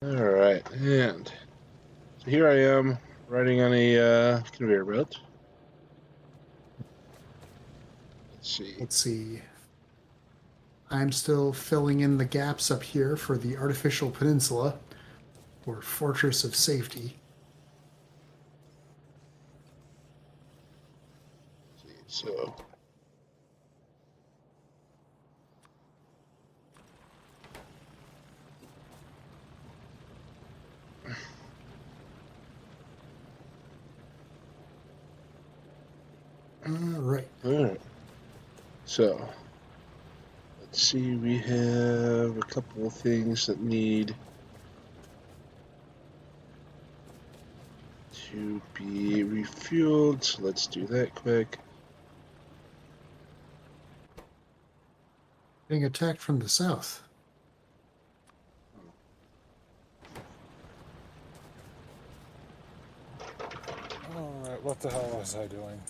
Alright, and so here I am riding on a conveyor belt. Let's see. I'm still filling in the gaps up here for the artificial peninsula, or fortress of safety. So Alright. So let's see, we have a couple of things that need to be refueled, so let's do that quick. Being attacked from the south. Alright, what the hell was I doing?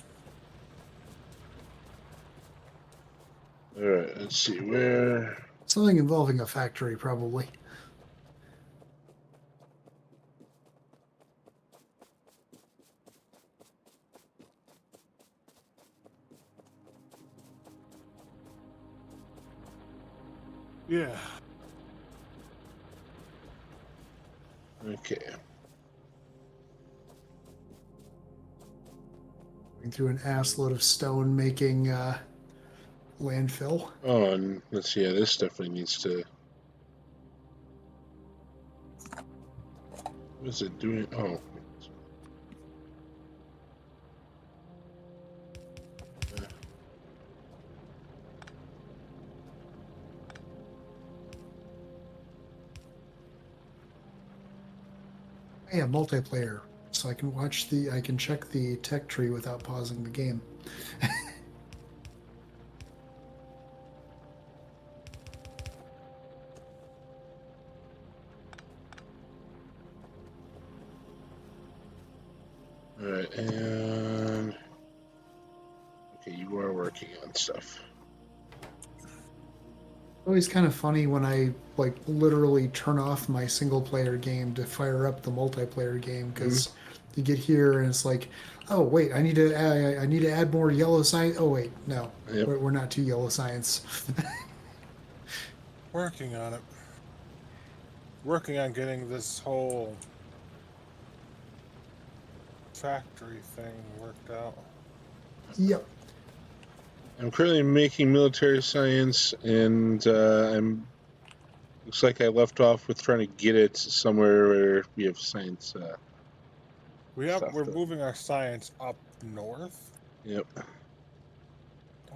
Alright, let's see where. Something involving a factory, probably. Yeah. Okay. Going through an assload of stone making landfill. Oh, and let's see, yeah, this definitely needs to. What is it doing? Oh. Yeah, multiplayer. So I can check the tech tree without pausing the game. Alright, and okay, you are working on stuff. Always kind of funny when I literally turn off my single player game to fire up the multiplayer game, because you get here and it's like, oh wait, I need to add more yellow science. Oh wait, no, Yep. we're not to yellow science. Working on it. Working on getting this whole factory thing worked out. Yep. I'm currently making military science, and looks like I left off with trying to get it somewhere where we have science. We're moving our science up north. Yep.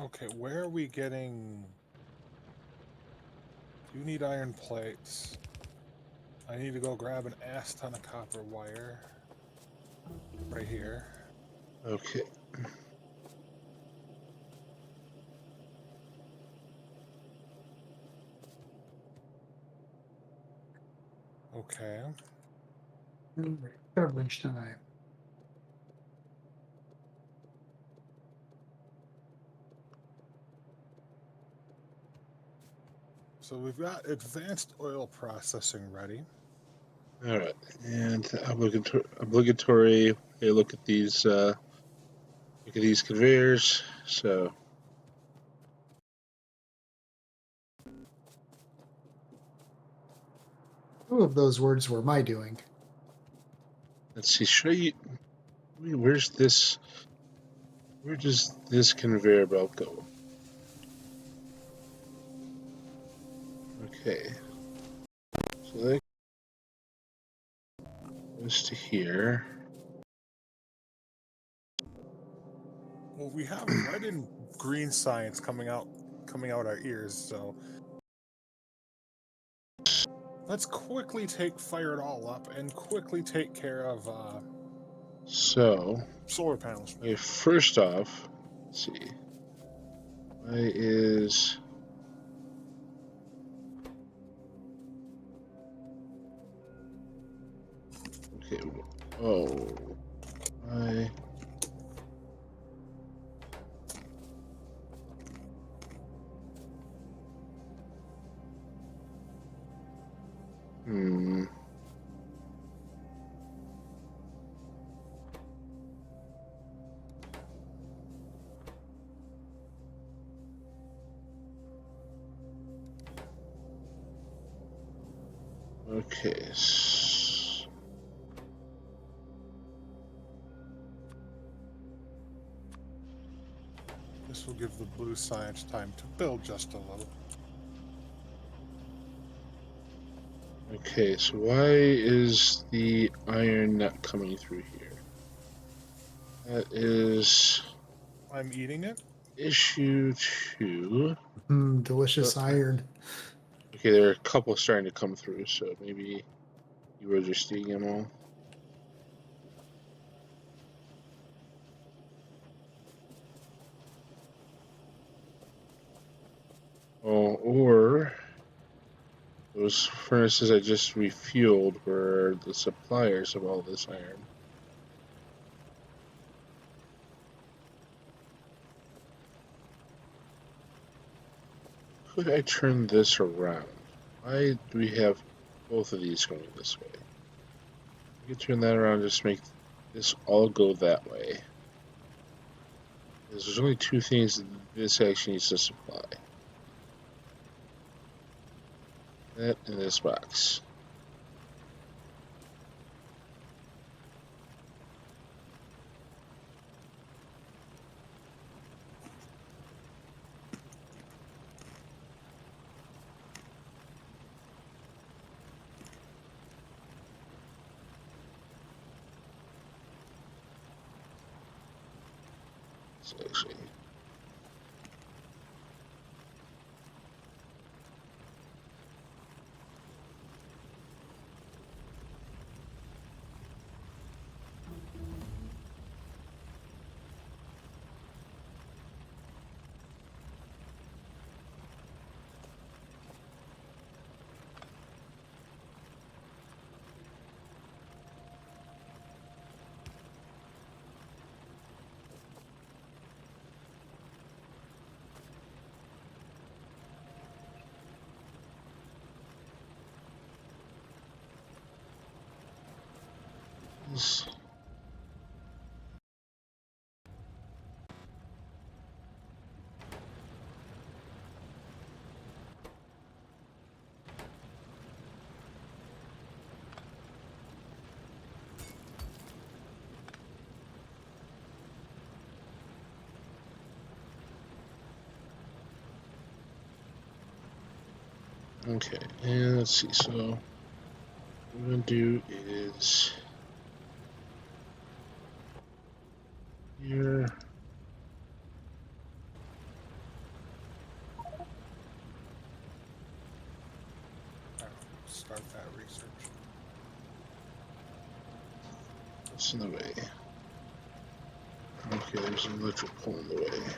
Okay, where are we getting? You need iron plates. I need to go grab an ass ton of copper wire. Right here. Okay. Okay. Coverage tonight. So we've got advanced oil processing ready. All right, and obligatory. Hey, look at these conveyors. So. Two of those words were my doing. Let's see. Should I? Where's this? Where does this conveyor belt go? Okay. So that goes to here. Well, we have red and green science coming out our ears, so let's quickly fire it all up and quickly take care of So. solar panels. Okay, first off, let's see. Why is. Okay. Oh. Why. Okay. This will give the blue science time to build just a little. Okay, so why is the iron not coming through here? That is I'm eating it. issue 2. Delicious iron. Okay, there are a couple starting to come through, so maybe you were just eating them all. Oh, or those furnaces I just refueled were the suppliers of all this iron. Could I turn this around? Why do we have both of these going this way? We could turn that around and just make this all go that way. There's only 2 things that this actually needs to supply. That and this box. So actually, this. Okay, and let's see. So what I'm gonna do is here. Start that research. What's in the way? Okay, there's an electric pole in the way.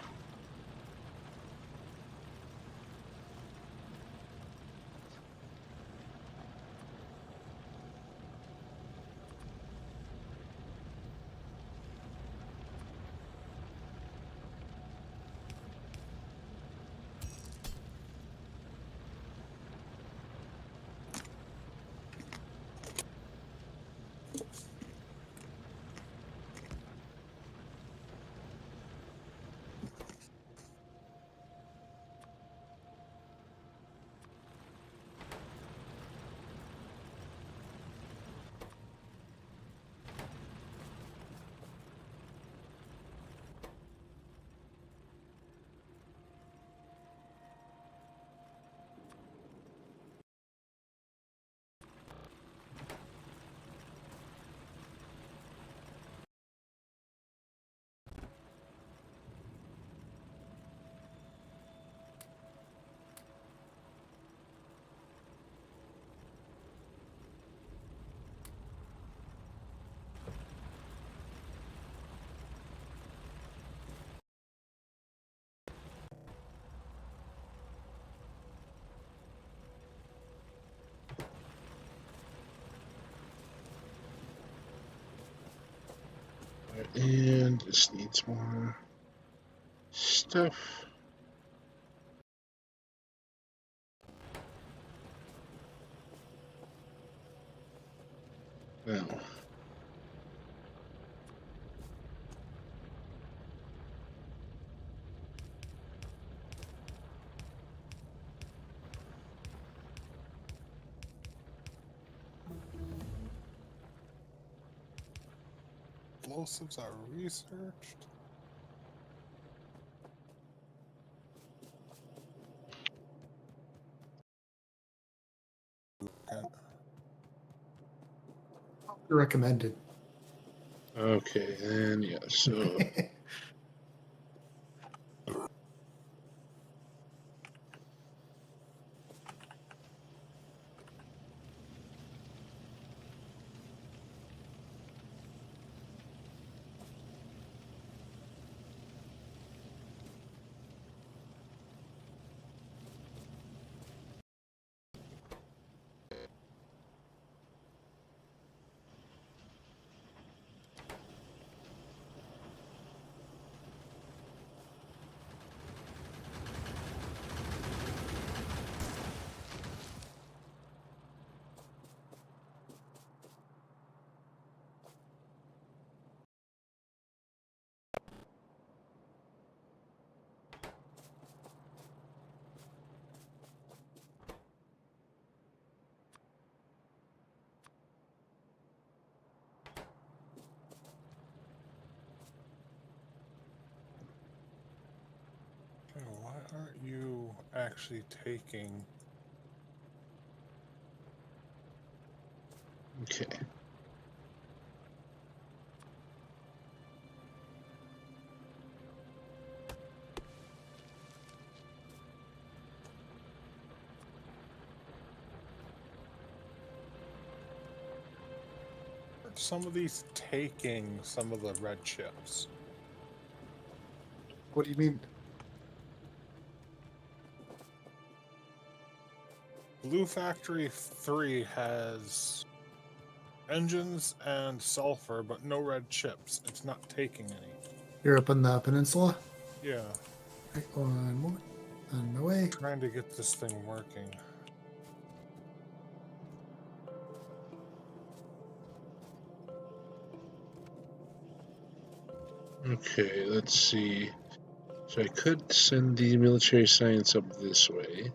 And this needs more stuff. Now, explosives are researched. Recommended. Okay, then yeah. So Okay, why aren't you actually taking? okay. Some of these taking some of the red chips. What do you mean? Blue Factory 3 has engines and sulfur, but no red chips. It's not taking any. You're up on the peninsula? Yeah, Right, one moment. On my way. trying to get this thing working. Okay, let's see. So I could send the military science up this way,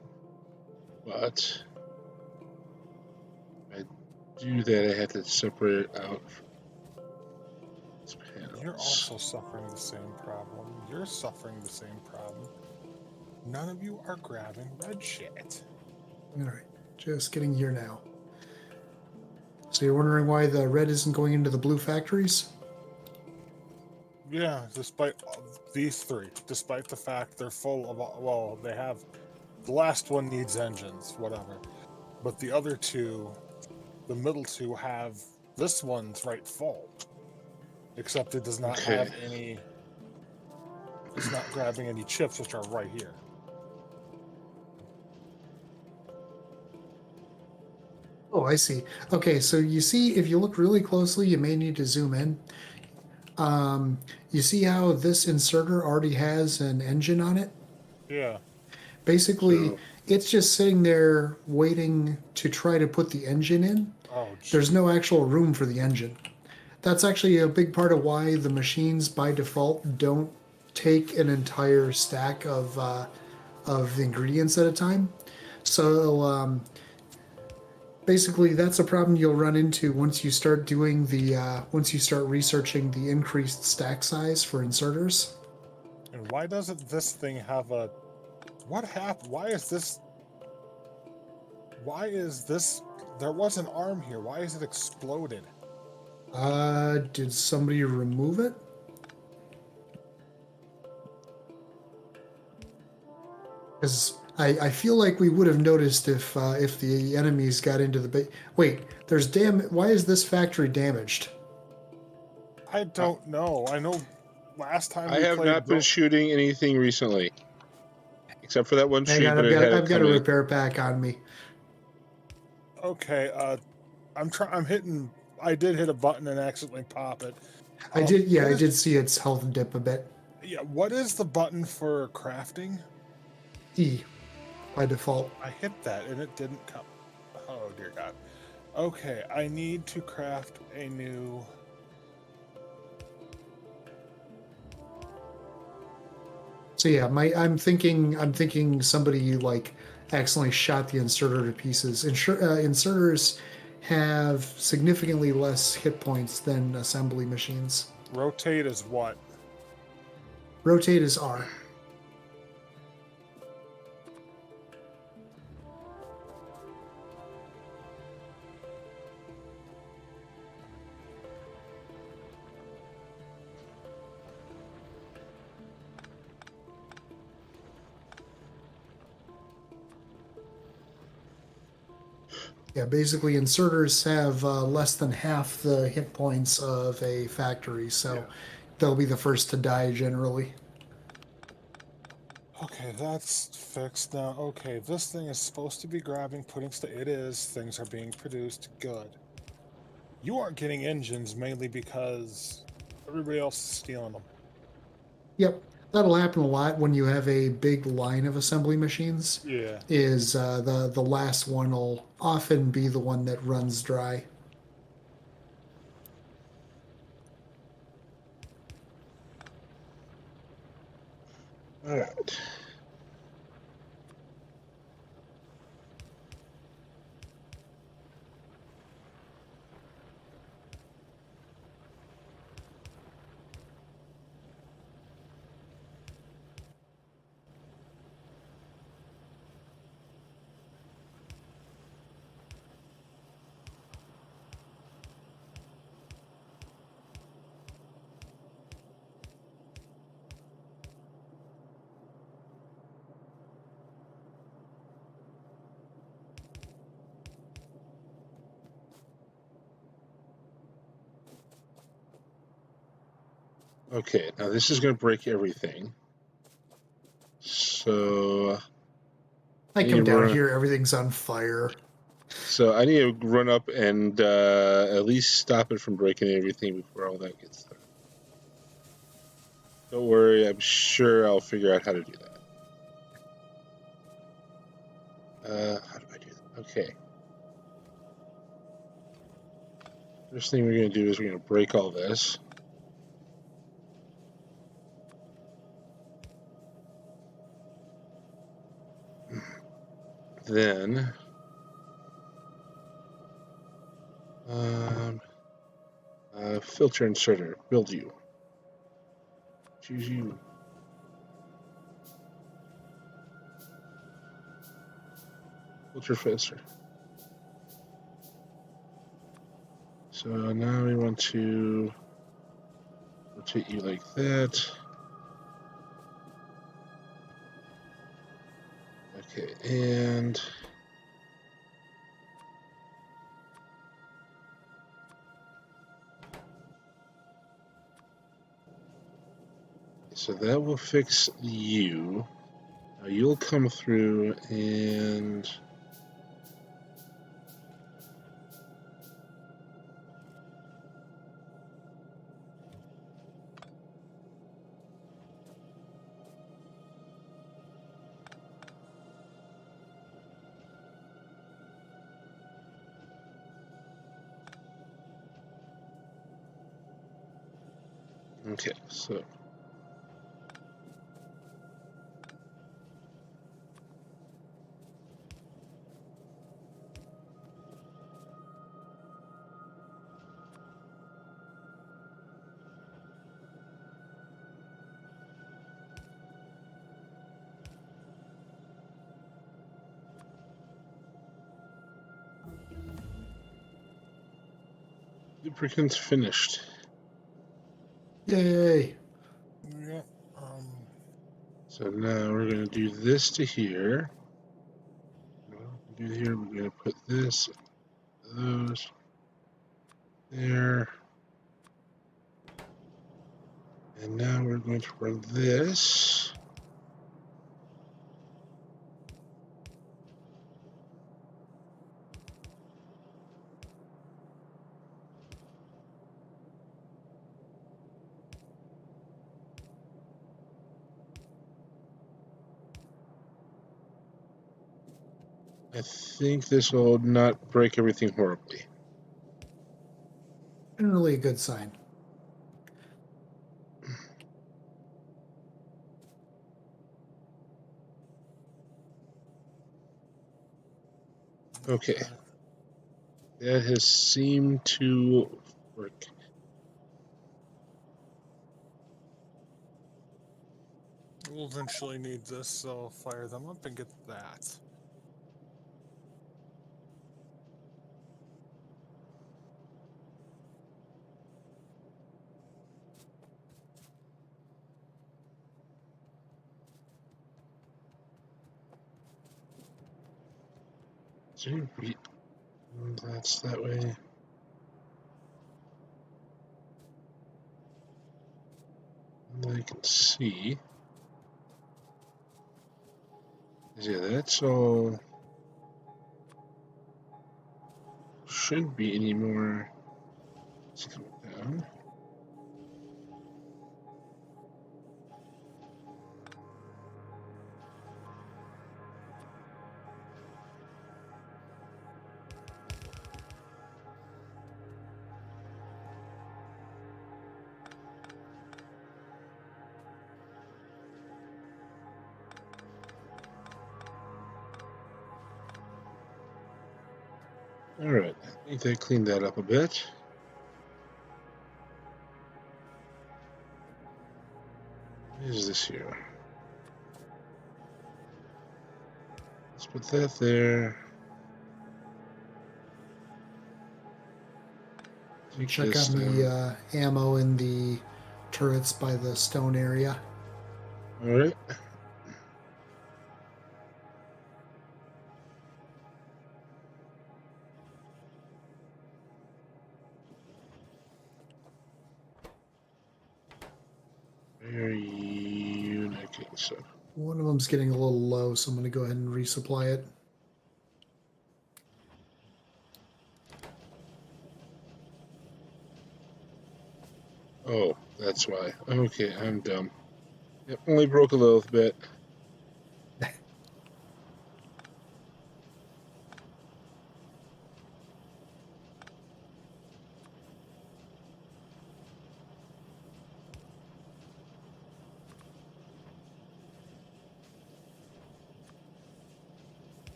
but if I do that, I have to separate it out from these panels. You're also suffering the same problem. You're suffering the same problem. None of you are grabbing red shit. Alright, just getting here now. So you're wondering why the red isn't going into the blue factories? Yeah, despite these three, despite the fact they're full of, well, they have, the last one needs engines, whatever. But the other two, the middle two, have, this one's right full. Except it does not have any, it's not grabbing any chips, which are right here. Oh, I see. Okay, so you see, if you look really closely, you may need to zoom in. You see how this inserter already has an engine on it? Yeah. Basically, So, it's just sitting there waiting to try to put the engine in. Oh, There's geez. no actual room for the engine. That's actually a big part of why the machines by default don't take an entire stack of ingredients at a time. So basically, that's a problem you'll run into once you start doing once you start researching the increased stack size for inserters. And why doesn't this thing have a, what happened? Why is this, there was an arm here. Why is it exploded? Did somebody remove it? Because I feel like we would have noticed if the enemies got into the base. Wait, there's why is this factory damaged? I don't know. I know last time I we have played not been shooting anything recently, except for that one Hang tree, on, but it had I've it got a coming. repair pack on me. Okay, I'm hitting, I did hit a button and accidentally pop it. I did see its health dip a bit. Yeah, what is the button for crafting? E, by default. I hit that and it didn't come. Oh dear God. Okay, I need to craft a new. So yeah, I'm thinking somebody like accidentally shot the inserter to pieces. Inserters have significantly less hit points than assembly machines. Rotate is what? Rotate is R. Yeah, basically inserters have less than half the hit points of a factory, so Yeah. they'll be the first to die generally. Okay, that's fixed now. Okay, this thing is supposed to be grabbing, putting it is. Things are being produced. Good. You aren't getting engines mainly because everybody else is stealing them. Yep, that'll happen a lot when you have a big line of assembly machines. Yeah. Is the last one will often be the one that runs dry. All right. Okay, now this is going to break everything. So I come down here, everything's on fire. So I need to run up and at least stop it from breaking everything before all that gets done. Don't worry, I'm sure I'll figure out how to do that. How do I do that? Okay. First thing we're going to do is we're going to break all this. Then filter inserter, build you. Choose you. Filter faster. So now we want to rotate you like that. Okay, and so that will fix you. Now you'll come through and okay, so lubricant's finished. Yay! Yeah. So now we're going to do this to here. Do here. We're going to put this, those, there, and now we're going to run this. I think this will not break everything horribly. Generally a good sign. Okay. That has seemed to work. We'll eventually need this, so fire them up and get that. Is there any that's that way. And I can see. Yeah, that's all. Shouldn't be any more. Let's come down. Alright, I think I cleaned that up a bit. What is this here? Let's put that there. Check on the ammo in the turrets by the stone area. Alright. Very unique. So One of them's getting a little low, so I'm going to go ahead and resupply it. oh, that's why. Okay, I'm dumb. Yep, only broke a little bit.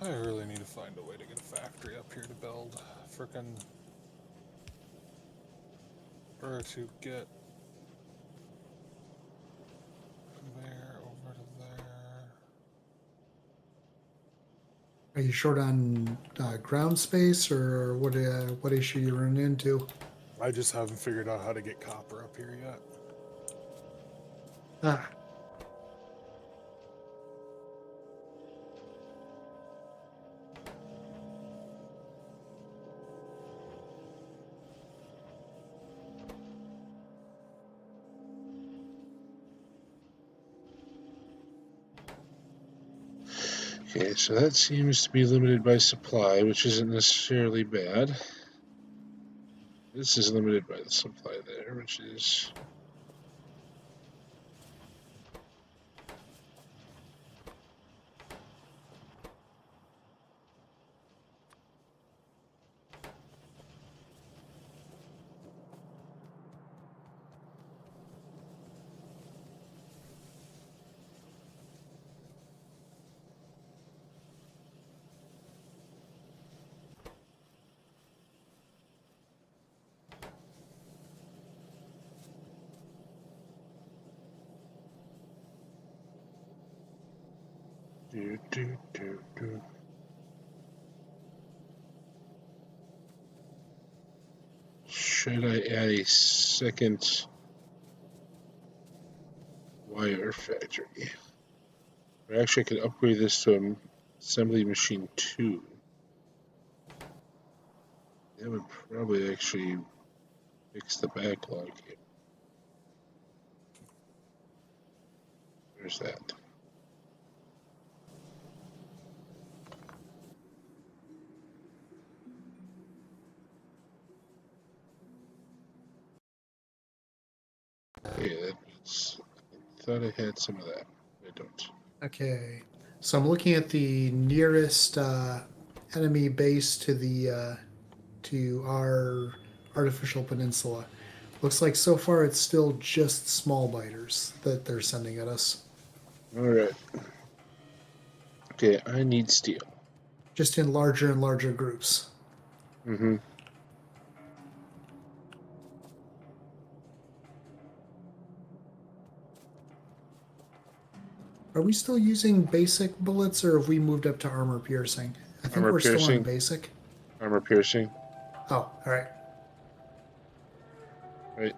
I really need to find a way to get a factory up here to build. Frickin'. Or to get there over to there. Are you short on ground space, or what issue you run into? I just haven't figured out how to get copper up here yet. Ah, Okay, so that seems to be limited by supply, which isn't necessarily bad. This is limited by the supply there, which is... Should I add a second wire factory? Or actually, I could upgrade this to an assembly machine 2. That would probably actually fix the backlog here. There's that. Yeah, I thought I had some of that. I don't. okay. So I'm looking at the nearest enemy base to our artificial peninsula. Looks like so far it's still just small biters that they're sending at us. Alright. Okay, I need steel. Just in larger and larger groups. Mm-hmm. Are we still using basic bullets, or have we moved up to armor piercing? I think Armor we're still on piercing. basic. Armor piercing. Oh, all right. Right.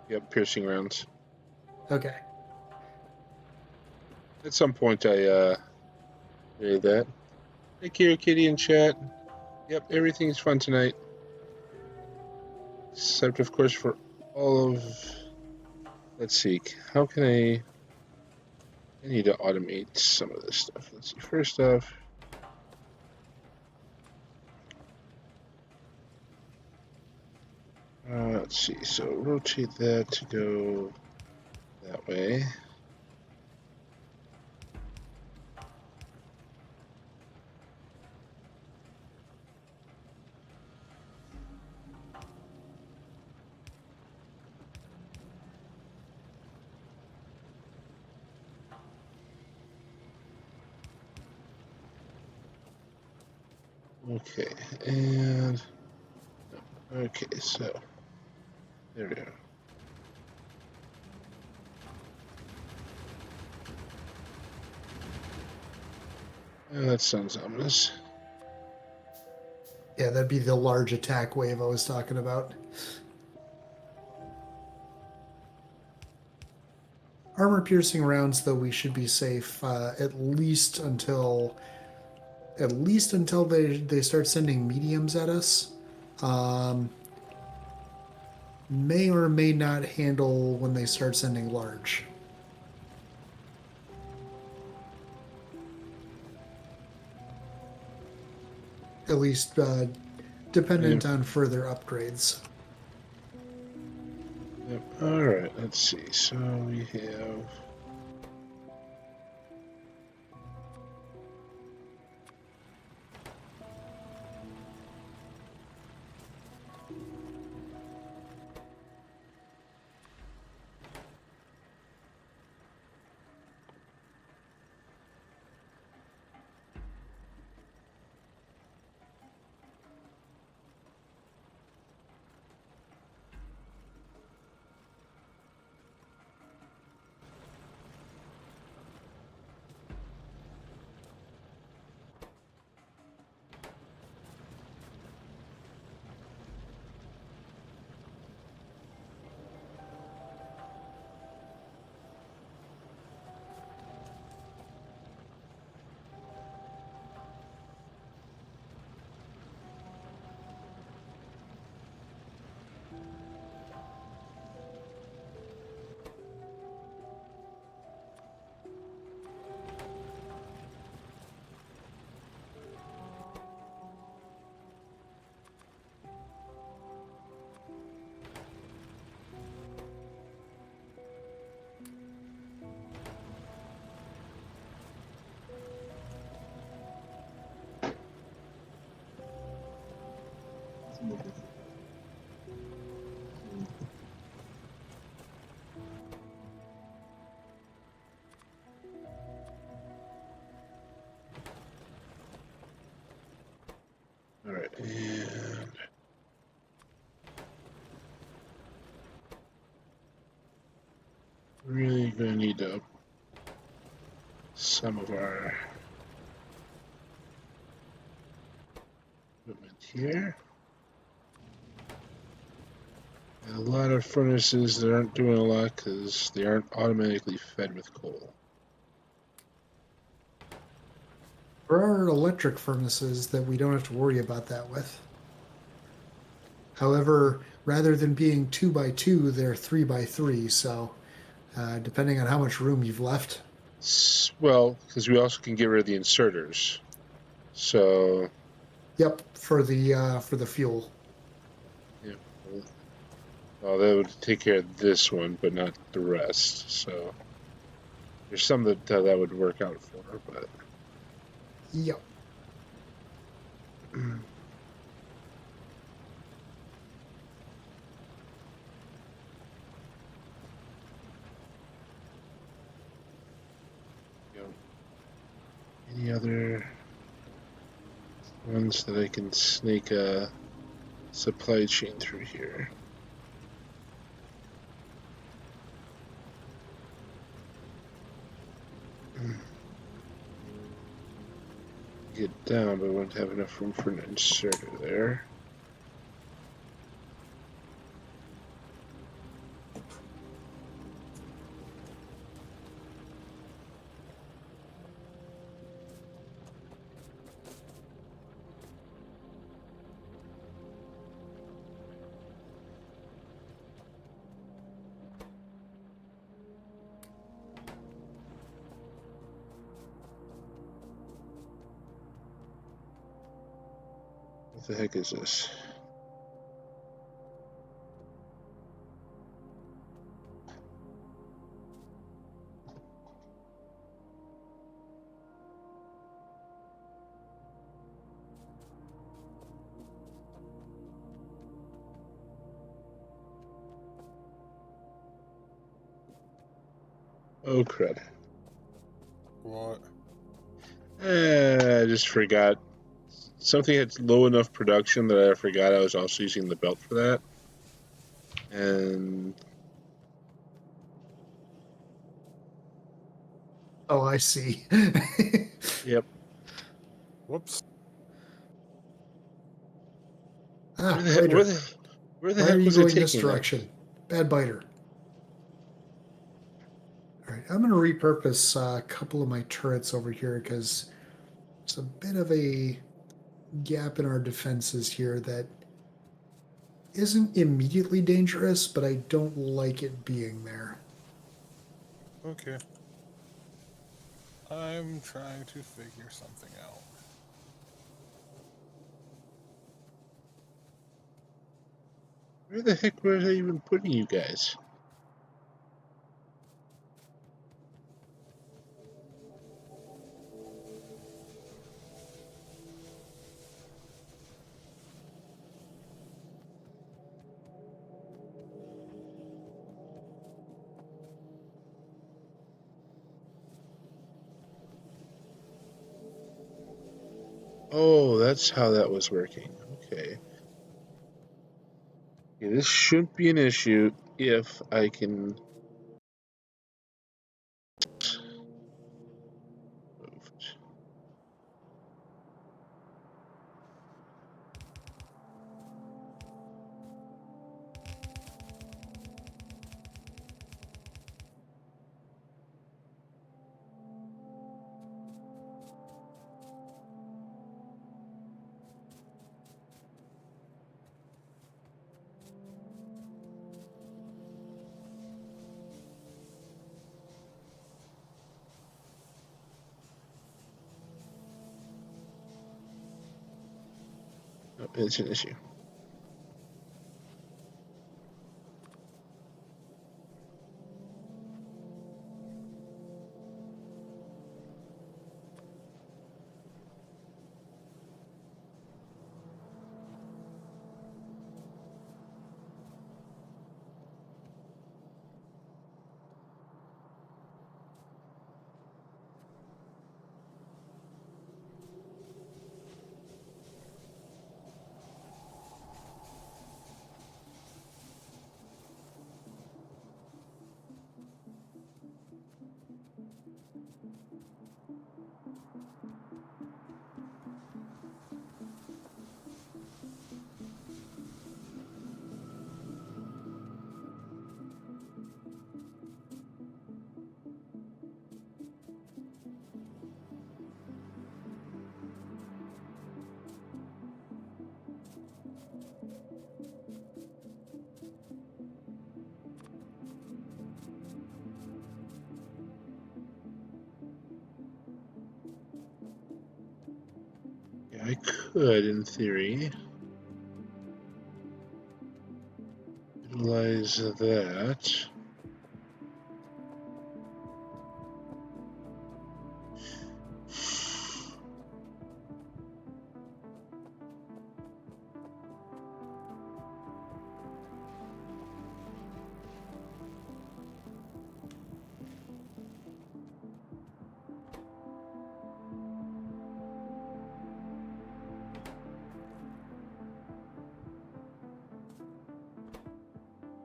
Yep, piercing rounds. Okay. At some point, I made that. Hey, KiraKitty in chat. Yep, everything's fun tonight. Except, of course, for all of... Let's see. How can I need to automate some of this stuff. Let's see. First off... let's see. So, rotate that to go that way. Okay, and okay, so there we go. That sounds ominous. Yeah, that'd be the large attack wave I was talking about. Armor piercing rounds, though, we should be safe at least until they start sending mediums at us. May or may not handle when they start sending large. At least dependent on further upgrades. Yep. All right. Let's see. So we have. All right, and really gonna need to up some of our equipment here. And a lot of furnaces that aren't doing a lot because they aren't automatically fed with coal. There are electric furnaces that we don't have to worry about that with. However, rather than being 2x2, they're 3x3, so depending on how much room you've left. Well, because we also can get rid of the inserters. So. Yep, for the fuel. Yeah. Well, that would take care of this one, but not the rest. So there's some that that would work out for, but. Yep. Any other ones that I can snake a supply chain through here? Get down, but I won't have enough room for an inserter there. What the heck is this? Oh, crud. What? I just forgot. Something had low enough production that I forgot I was also using the belt for that. And Oh, I see. yep. Whoops. Ah, Where the heck, biter. where the Why are heck you was it going this taking me? direction? Bad biter. All right, I'm going to repurpose a couple of my turrets over here because there's a bit of a gap in our defenses here that isn't immediately dangerous, but I don't like it being there. Okay. I'm trying to figure something out. Where the heck was I even putting you guys? Oh, that's how that was working. Okay. Yeah, this shouldn't be an issue if I can... Oh, it's an issue. Yeah, I could, in theory, utilize that.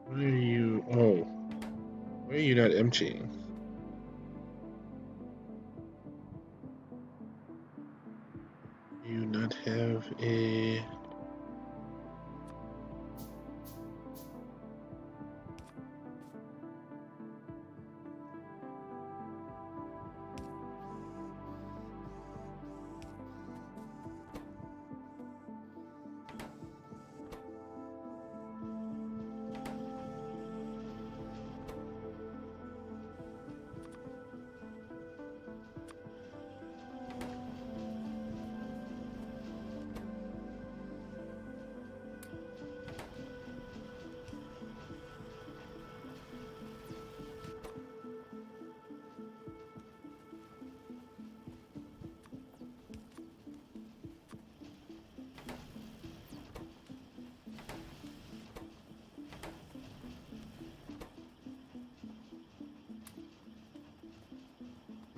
What are you... Oh. Why are you not emptying? a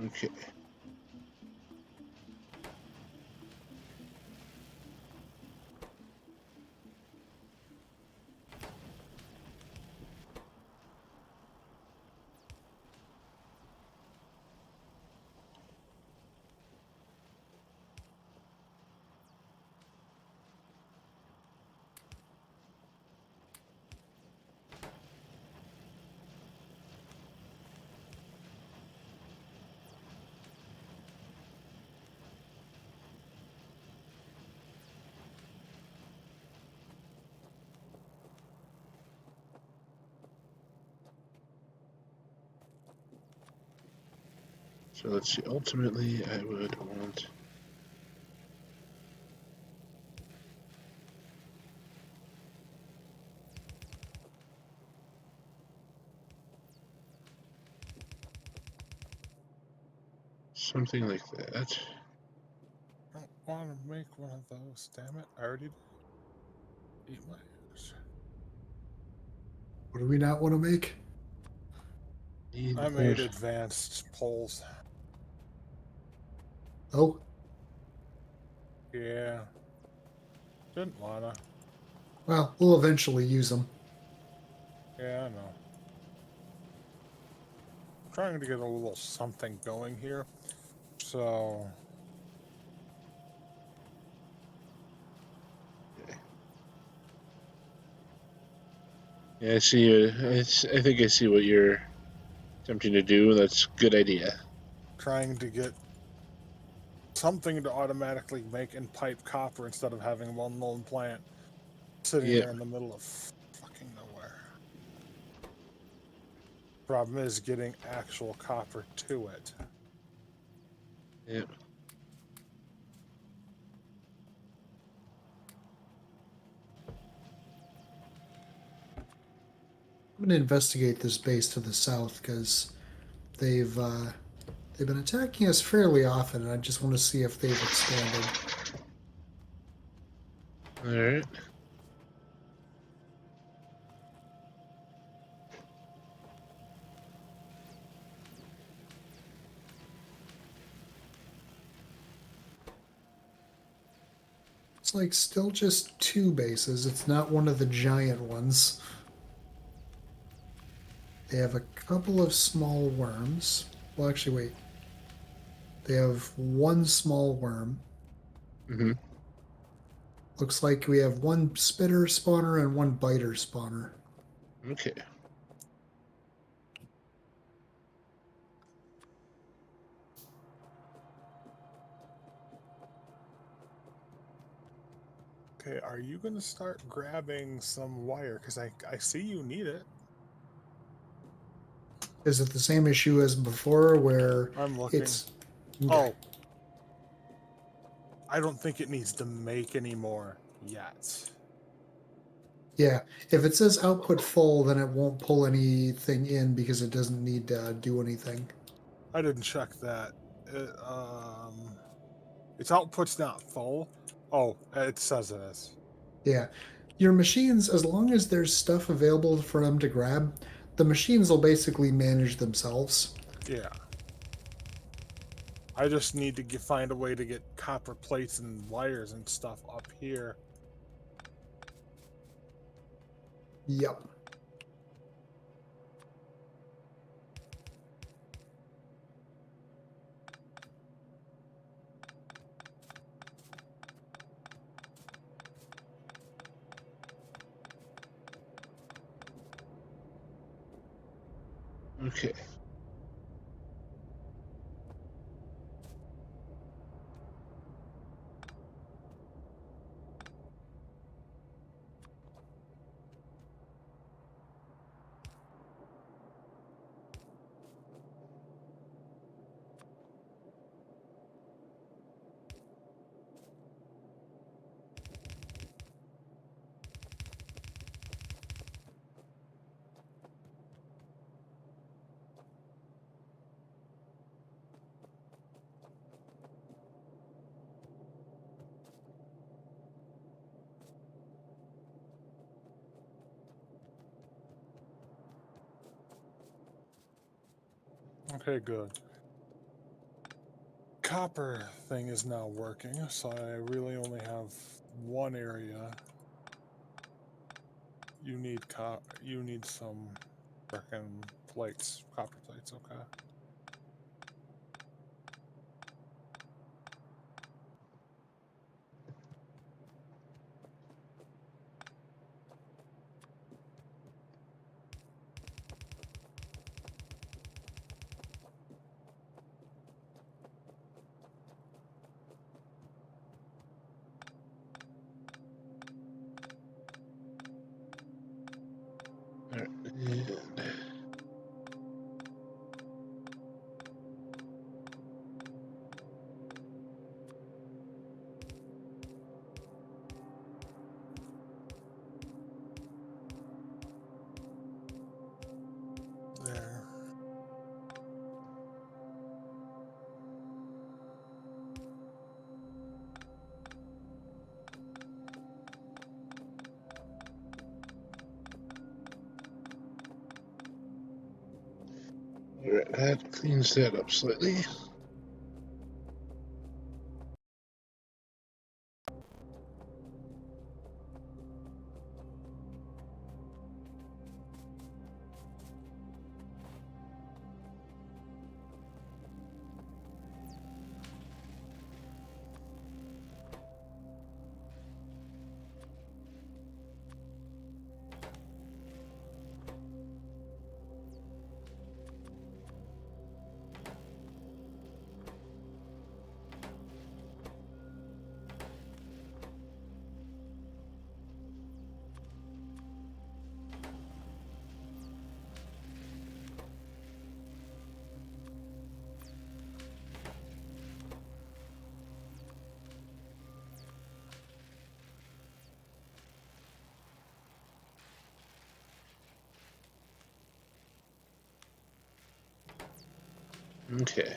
okay. So let's see. Ultimately, I would want something like that. I don't want to make one of those. Damn it! I already did. Eat my ass. What do we not want to make? I made advanced poles. Oh, Yeah. Didn't wanna. well, we'll eventually use them. Yeah, I know. Trying to get a little something going here. So Yeah, I see. I think I see what you're attempting to do. That's a good idea. trying to get something to automatically make and pipe copper instead of having one lone plant sitting Yeah. there in the middle of fucking nowhere. Problem is getting actual copper to it. Yeah. I'm going to investigate this base to the south because they've been attacking us fairly often, and I just want to see if they've expanded. All right. It's like still just 2 bases. It's not one of the giant ones. They have a couple of small worms. Well, actually, wait. They have 1 small worm. Mm-hmm. Looks like we have 1 spitter spawner and 1 biter spawner. Okay. Okay, are you going to start grabbing some wire? Because I see you need it. Is it the same issue as before where I'm looking. it's... Okay. Oh. I don't think it needs to make anymore yet. Yeah, if it says output full, then it won't pull anything in because it doesn't need to do anything. I didn't check that. Its output's not full. Oh, it says it is. Yeah. Your machines, as long as there's stuff available for them to grab, the machines will basically manage themselves. Yeah. I just need to find a way to get copper plates and wires and stuff up here. Yep. Okay. Okay, good. Copper thing is now working, so I really only have one area. You need some frickin' plates, copper plates, okay. All right. And There. all right, that cleans that up slightly. Okay.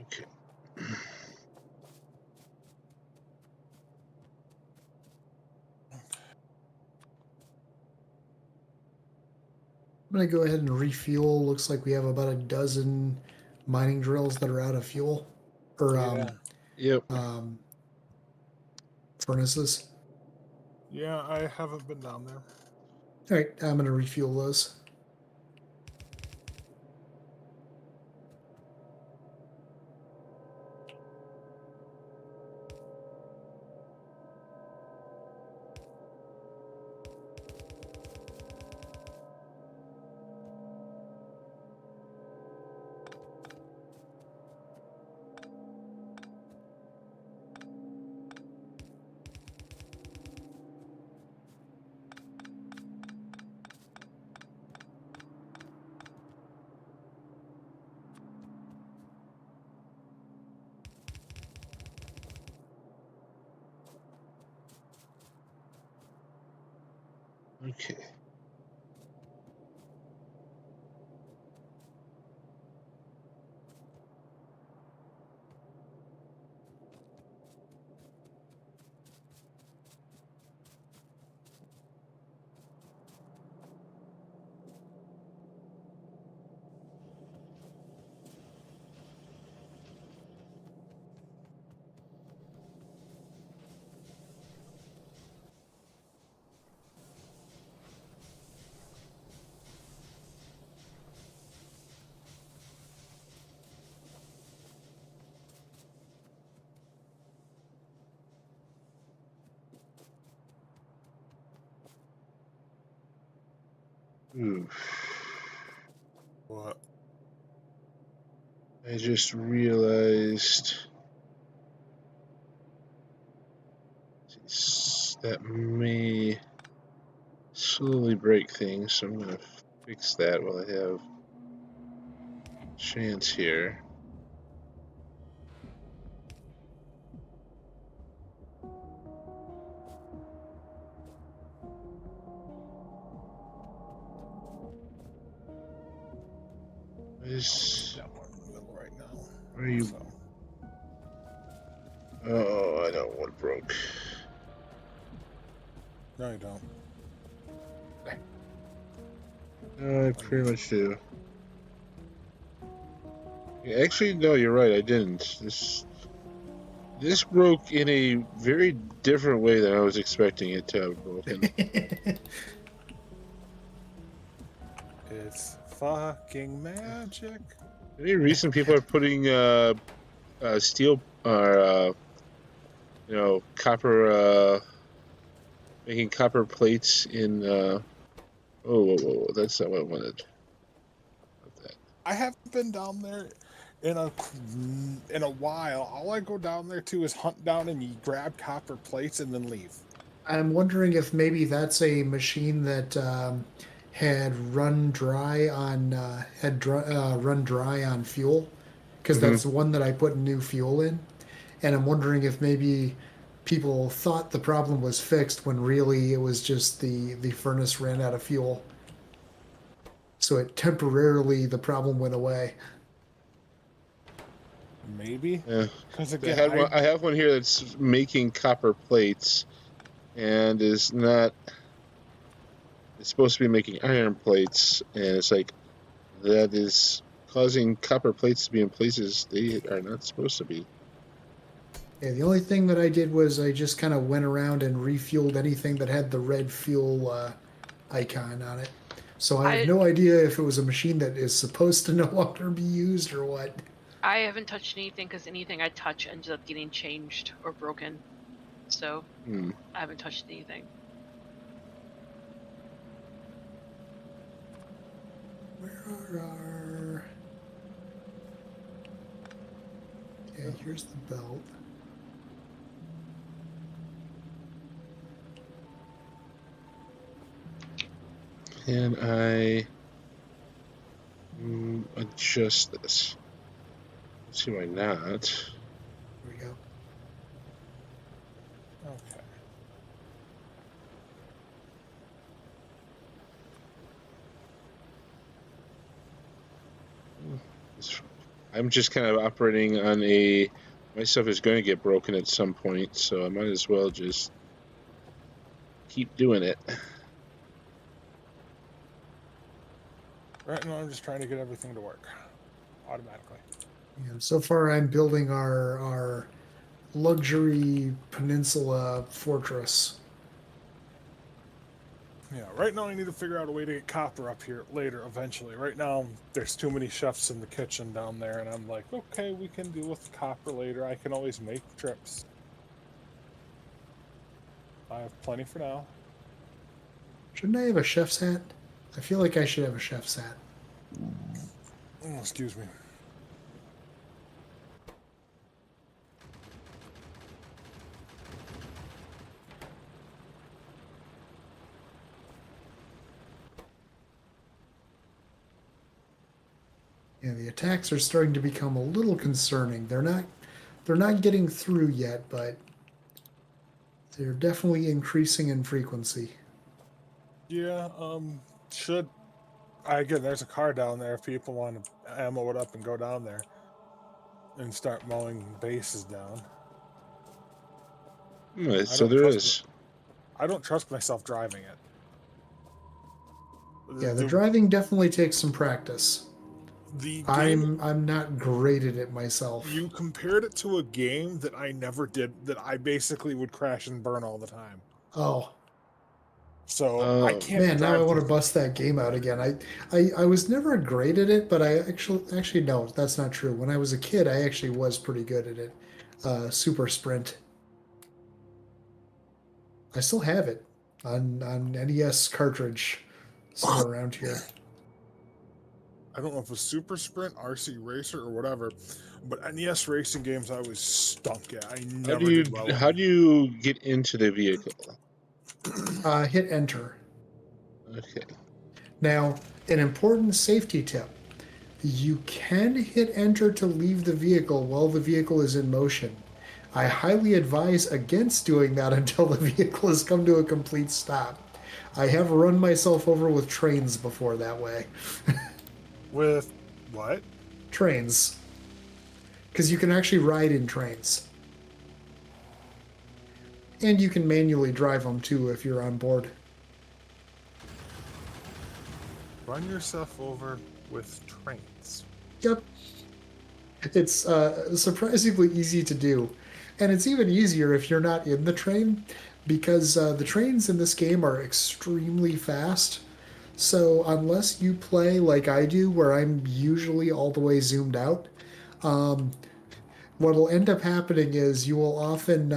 Okay. I'm gonna go ahead and refuel. Looks like we have about a dozen mining drills that are out of fuel, or Yeah. Yep. furnaces. Yeah, I haven't been down there. All right, I'm gonna refuel those. Okay. Ooh. What? I just realized that may slowly break things, so I'm gonna fix that while I have a chance here. That one in the middle right now. Where are you? So. Oh, I know what broke. No, you don't. No, I pretty much do. Actually, no, you're right. I didn't. This broke in a very different way than I was expecting it to have broken. It's fucking magic. Any reason people are putting steel or copper making copper plates in whoa, that's not what I wanted. Not that. I haven't been down there in a while. All I go down there to is hunt down and grab copper plates and then leave. I'm wondering if maybe that's a machine that had run dry on fuel, because that's the one that I put new fuel in, and I'm wondering if maybe people thought the problem was fixed when really it was just the furnace ran out of fuel. So it temporarily the problem went away. Maybe. Yeah. Because again, I have one here that's making copper plates and is not. It's supposed to be making iron plates, and it's like that is causing copper plates to be in places they are not supposed to be. Yeah, the only thing that I did was I just kind of went around and refueled anything that had the red fuel icon on it. So I have no idea if it was a machine that is supposed to no longer be used or what. I haven't touched anything because anything I touch ends up getting changed or broken. So I haven't touched anything. Where are our... Okay, here's the belt. Can I adjust this? Let's see why not. Here we go. okay. I'm just kind of operating on a. My stuff is going to get broken at some point, so I might as well just keep doing it. Right now, I'm just trying to get everything to work automatically. Yeah, so far I'm building our luxury peninsula fortress. Yeah, right now I need to figure out a way to get copper up here later, eventually. Right now, there's too many chefs in the kitchen down there, and I'm like, okay, we can deal with copper later. I can always make trips. I have plenty for now. Shouldn't I have a chef's hat? I feel like I should have a chef's hat. Oh, excuse me. Yeah, the attacks are starting to become a little concerning. They're not getting through yet, but they're definitely increasing in frequency. Yeah, again, there's a car down there if people want to ammo it up and go down there and start mowing bases down. So there is. I don't trust myself driving it. Yeah, the driving definitely takes some practice. I'm not great at it myself. You compared it to a game that I never did, that I basically would crash and burn all the time. Oh. So I can't. Man, now I want to bust that game out again. I was never great at it, but I actually no, that's not true. When I was a kid, I actually was pretty good at it. Super Sprint. I still have it on NES cartridge. somewhere around here. I don't know if it was Super Sprint, RC Racer, or whatever, but NES racing games I was stunk at. I never did well. How do you get into the vehicle? Hit enter. Okay. Now, an important safety tip. You can hit enter to leave the vehicle while the vehicle is in motion. I highly advise against doing that until the vehicle has come to a complete stop. I have run myself over with trains before that way. With what? Trains. Because you can actually ride in trains. And you can manually drive them too if you're on board. Run yourself over with trains. Yep. It's surprisingly easy to do. And it's even easier if you're not in the train, because the trains in this game are extremely fast. So unless you play like I do, where I'm usually all the way zoomed out, what will end up happening is you will often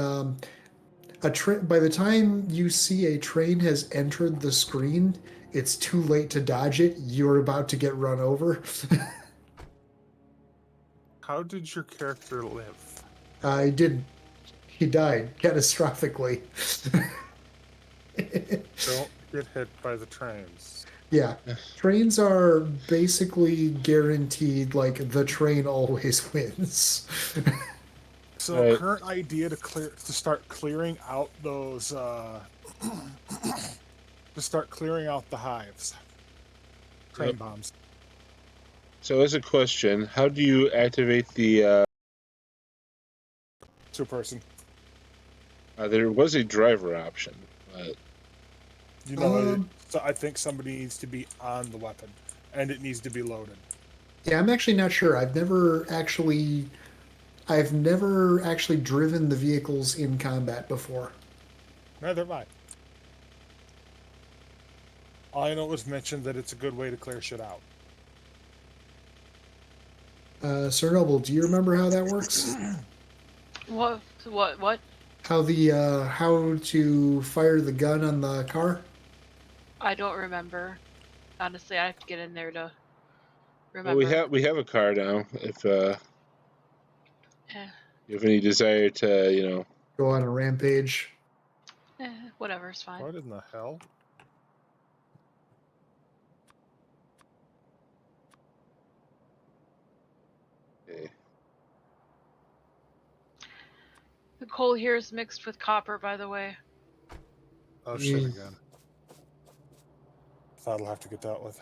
by the time you see a train has entered the screen, it's too late to dodge it. You're about to get run over. How did your character live? I didn't. He died catastrophically. Don't get hit by the trains. Yeah. Trains are basically guaranteed, like, the train always wins. So Right. current idea to start clearing out those to start clearing out the hives. Train Yep. bombs. So as a question, how do you activate the... Two-person. there was a driver option, but... You know, so I think somebody needs to be on the weapon, and it needs to be loaded. Yeah, I'm actually not sure. I've never actually driven the vehicles in combat before. Neither have I. All I know it was mentioned that it's a good way to clear shit out. Sir Noble, do you remember how that works? What? How to fire the gun on the car? I don't remember. Honestly, I have to get in there to remember. Well, we have a car now. If Eh. you have any desire to, Go on a rampage. Whatever, it's fine. What in the hell? Okay. The coal here is mixed with copper, by the way. Oh shit again. Thought I'll have to get that with.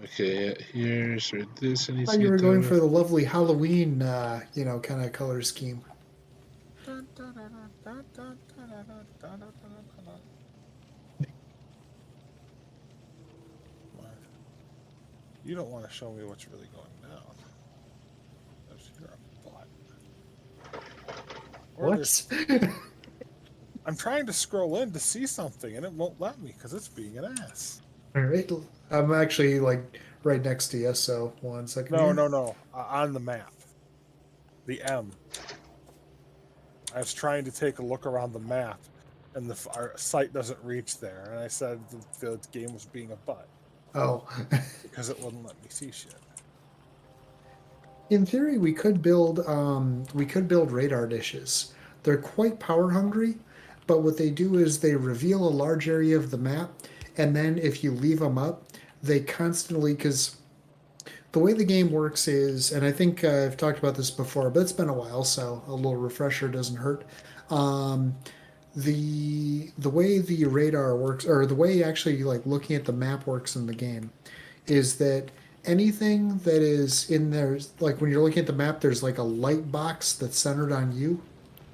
Okay, here's where this. I thought you were going for the lovely Halloween, kind of color scheme. You don't want to show me what's really going down. You're a butt. What? I'm trying to scroll in to see something, and it won't let me because it's being an ass. All right, I'm actually right next to you, so 1 second. No. On the map, the M. I was trying to take a look around the map, and our site doesn't reach there. And I said the game was being a butt. Oh. Because it wouldn't let me see shit. In theory, we could build radar dishes. They're quite power hungry, but what they do is they reveal a large area of the map, and then if you leave them up, they constantly, because the way the game works is, and I think I've talked about this before, but it's been a while, so a little refresher doesn't hurt. The way the radar works, or the way actually looking at the map works in the game, is that anything that is in there, like when you're looking at the map, there's like a light box that's centered on you.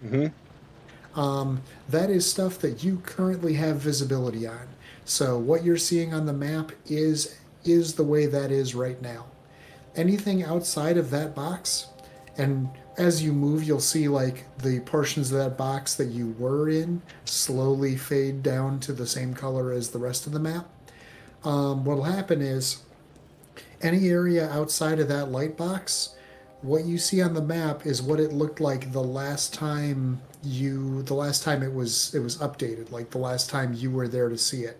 Mm-hmm. That is stuff that you currently have visibility on. So what you're seeing on the map is the way that is right now. Anything outside of that box, and as you move, you'll see the portions of that box that you were in slowly fade down to the same color as the rest of the map. What'll happen is any area outside of that light box, what you see on the map is what it looked like the last time it was updated, like the last time you were there to see it.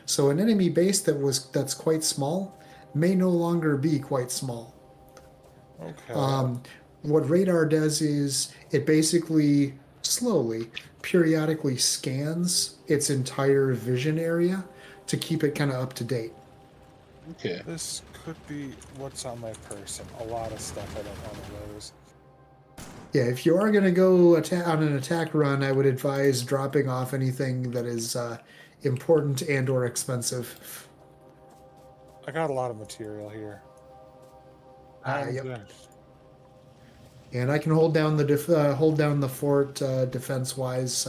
So an enemy base that's quite small may no longer be quite small. Okay. What radar does is it basically slowly, periodically scans its entire vision area to keep it kind of up to date. Okay. This could be what's on my person. A lot of stuff I don't want to lose. Yeah, if you are going to go on an attack run, I would advise dropping off anything that is important and or expensive. I got a lot of material here. I'm Yep. good. And I can hold down the fort defense wise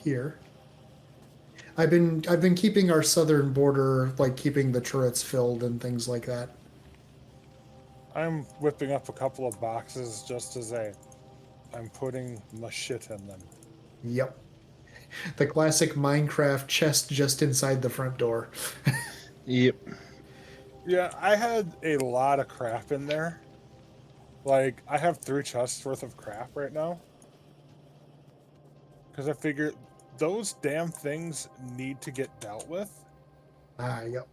here. I've been keeping our southern border, like keeping the turrets filled and things like that. I'm whipping up a couple of boxes just as I'm putting my shit in them. Yep. The classic Minecraft chest just inside the front door. Yep. Yeah, I had a lot of crap in there. Like, I have 3 chests worth of crap right now. Because I figure those damn things need to get dealt with. Yep.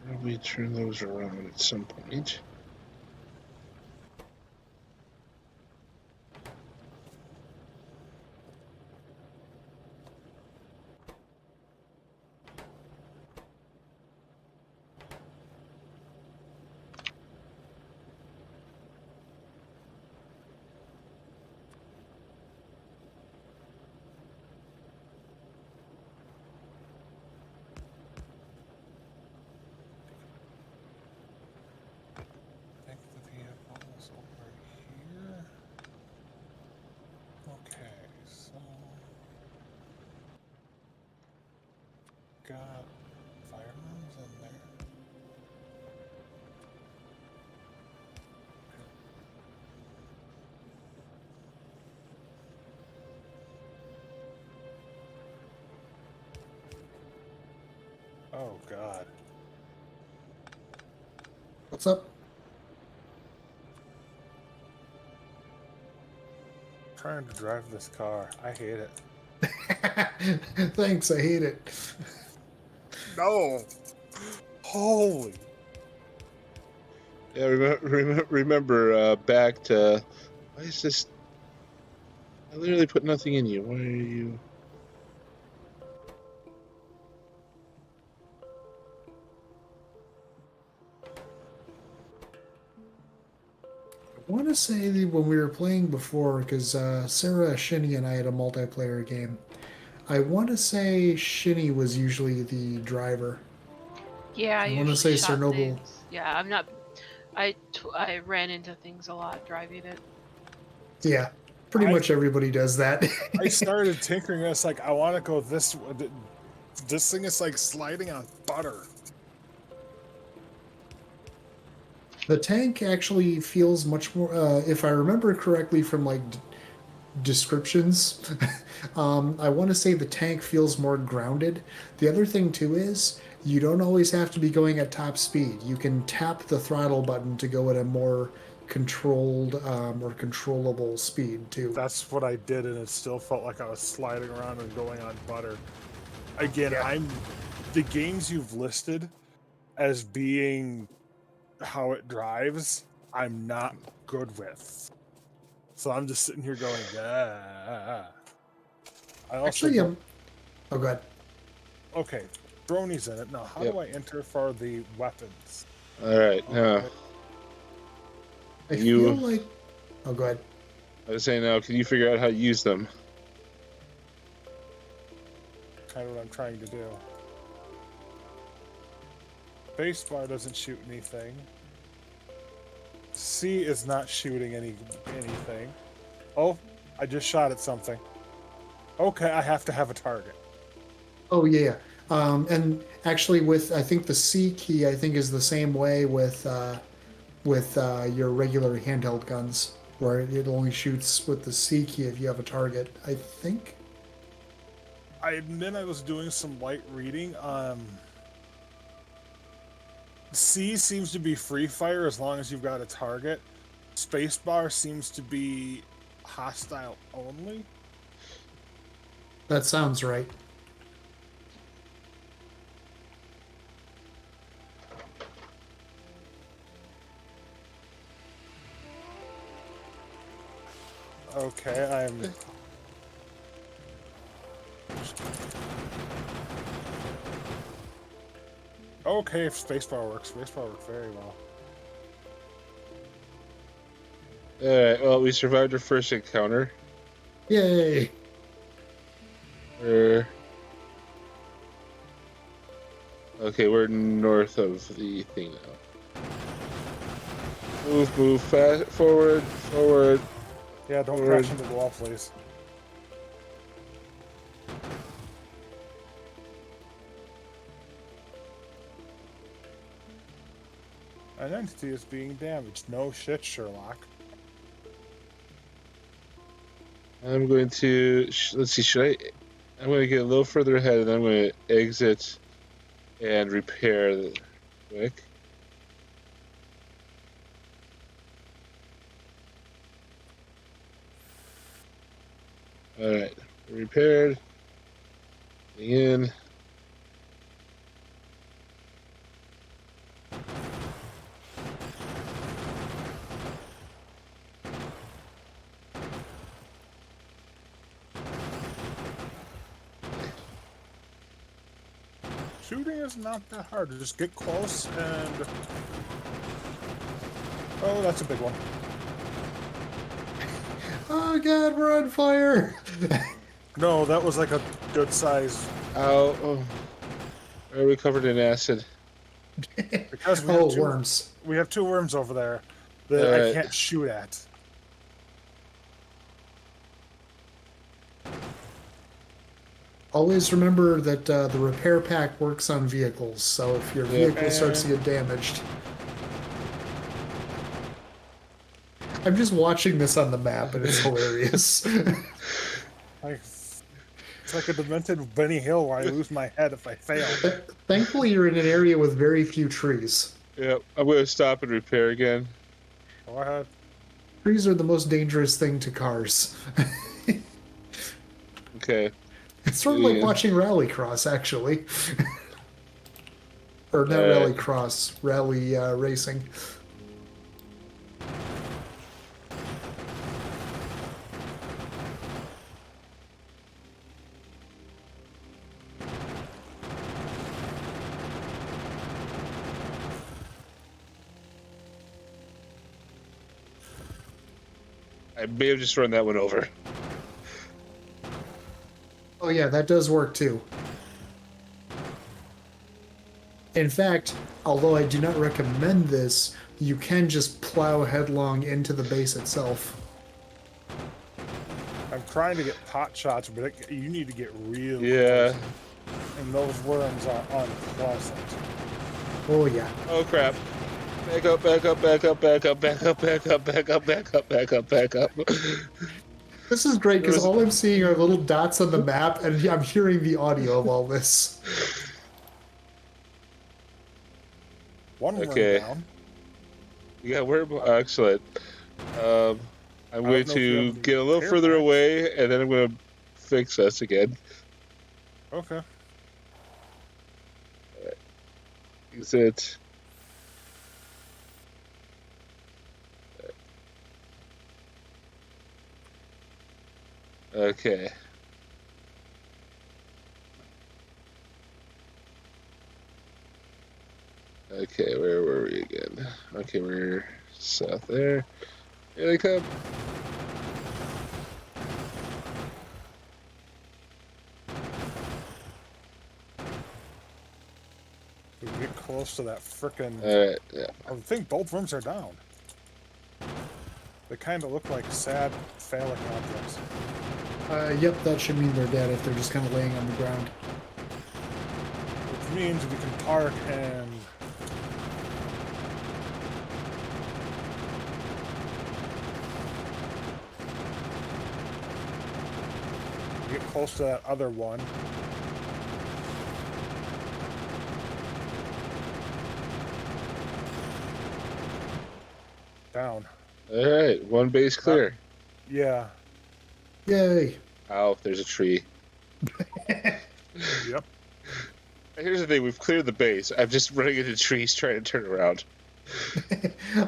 Probably turn those around at some point. I think the vehicle's over here. Okay, so got firearms in there. Oh god. What's up? Trying to drive this car. I hate it. Thanks, I hate it. No. Holy. Yeah, remember back to... Why is this... I literally put nothing in you. Why are you... I want to say that when we were playing before, because Sarah, Shinny, and I had a multiplayer game. I want to say Shinny was usually the driver. Yeah, I want to usually say shot Cernoble. things. Yeah, I'm not. I ran into things a lot driving it. Yeah, pretty much everybody does that. I started tinkering. It's like I want to go this way. This thing is like sliding on butter. The tank actually feels much more, if I remember correctly from like descriptions, I want to say the tank feels more grounded. The other thing too is you don't always have to be going at top speed. You can tap the throttle button to go at a more controlled or controllable speed too. That's what I did, and it still felt like I was sliding around and going on butter. Again, yeah. The games you've listed as being how it drives, I'm not good with. So I'm just sitting here going, I also actually, oh, go ahead. Okay, Brony's in it. Now, how do I enter for the weapons? All right, now. I feel like... Oh, go ahead. I was saying now, can you figure out how to use them? Kind of what I'm trying to do. Spacebar doesn't shoot anything. C is not shooting anything. Oh, I just shot at something. Okay, I have to have a target. Oh yeah. And actually, with I think the C key, I think is the same way with your regular handheld guns, where it only shoots with the C key if you have a target. I think. And then I was doing some light reading. C seems to be free fire as long as you've got a target. Spacebar seems to be hostile only. That sounds right. Okay, Okay, if spacebar works very well. Alright, well, we survived our first encounter. Yay! Okay, we're north of the thing now. Move, fast, forward. Yeah, don't Forward. crash into the wall, please. An entity is being damaged. No shit, Sherlock. I'm going to, let's see, I'm going to get a little further ahead and I'm going to exit and repair the quick. Alright, repaired. In. Shooting is not that hard. Just get close and... Oh, that's a big one. Oh god, we're on fire! No, that was like a good size. Ow. Oh. Are we covered in acid? Because we Oh, have worms. We have 2 worms over there that I can't shoot at. Always remember that the repair pack works on vehicles, so if your vehicle starts to get damaged... I'm just watching this on the map, and it's hilarious. It's like a demented Benny Hill where I lose my head if I fail. Thankfully, you're in an area with very few trees. Yep, I'm going to stop and repair again. Go ahead. Trees are the most dangerous thing to cars. Okay. It's sort of like watching Rallycross, actually. Or not Rallycross, rally racing. I may have just run that one over. Oh yeah, that does work too. In fact, although I do not recommend this, you can just plow headlong into the base itself. I'm trying to get pot shots, but you need to get real Yeah. close. And those worms are unpleasant. Oh yeah. Oh crap. Back up. This is great because all I'm seeing are little dots on the map, and I'm hearing the audio of all this. One worm Okay. down. Yeah, we're excellent. I'm going to get a little further away, and then I'm going to fix us again. Okay. Exit. Okay. Okay, where were we again? Okay, we're south there. Here they come. We get close to that frickin'... Alright, yeah. I think both worms are down. They kind of look like sad phallic objects. Yep, that should mean they're dead if they're just kind of laying on the ground. Which means we can park and... get close to that other one. Down. All right, one base clear. Yeah. Yay! Ow, there's a tree. Yep. Here's the thing, we've cleared the base. I'm just running into trees trying to turn around.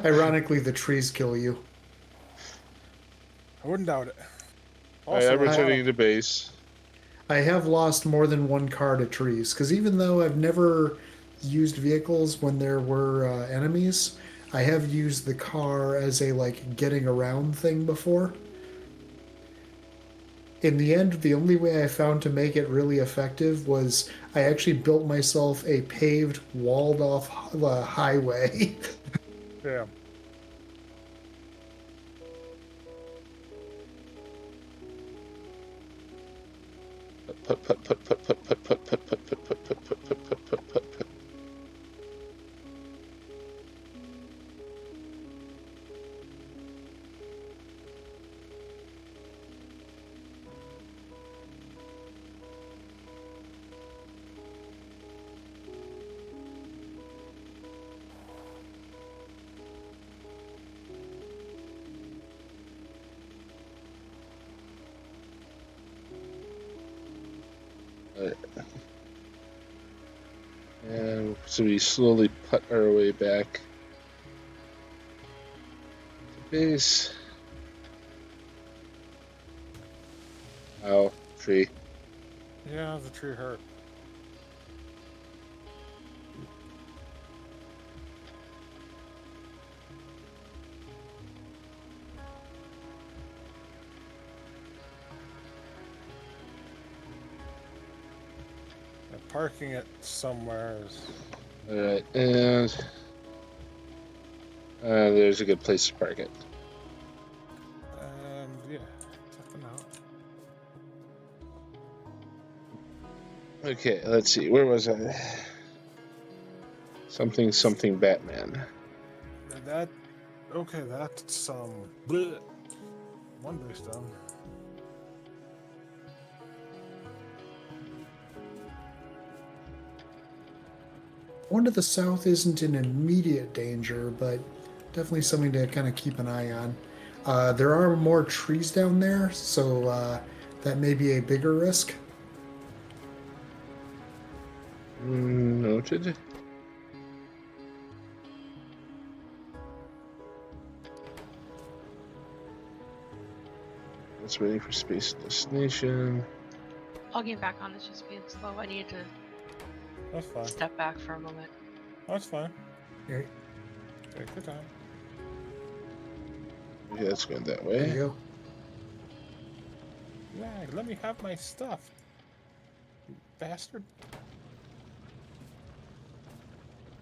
Ironically, the trees kill you. I wouldn't doubt it. Alright, I'm returning to base. I have lost more than one car to trees, because even though I've never used vehicles when there were enemies, I have used the car as a, like, getting around thing before. In the end, the only way I found to make it really effective was I actually built myself a paved, walled-off highway. Yeah. Put, put, put, put, put, put, put, put, put, put, put, put, put, put, put, put, put, put. And so we slowly put our way back to base. Ow, tree. Yeah, the tree hurt. Parking it somewhere is... Alright, and there's a good place to park it. Yeah, checking out. Okay, let's see. Where was I? Something, something Batman. That... Okay, that's, bleh. One base done. One to the south isn't in immediate danger, but definitely something to kind of keep an eye on. There are more trees down there, so that may be a bigger risk. Noted. It's waiting for space destination. Logging back on is just being slow. I need to That's fine. step back for a moment. That's fine. Okay, Take your time. Okay, that's going that there you way. go. Yeah, let me have my stuff. You bastard.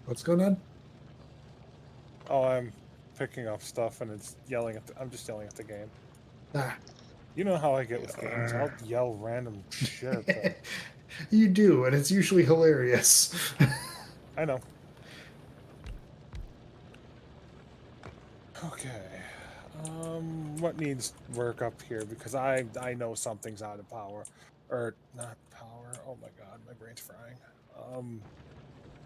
What's going on? Oh, I'm picking up stuff and it's yelling at I'm just yelling at the game. Ah, You know how I get with games. I'll yell random shit at them. you do, and it's usually hilarious. I know. Okay. What needs work up here? Because I know something's out of power. Or not power. Oh my god, my brain's frying.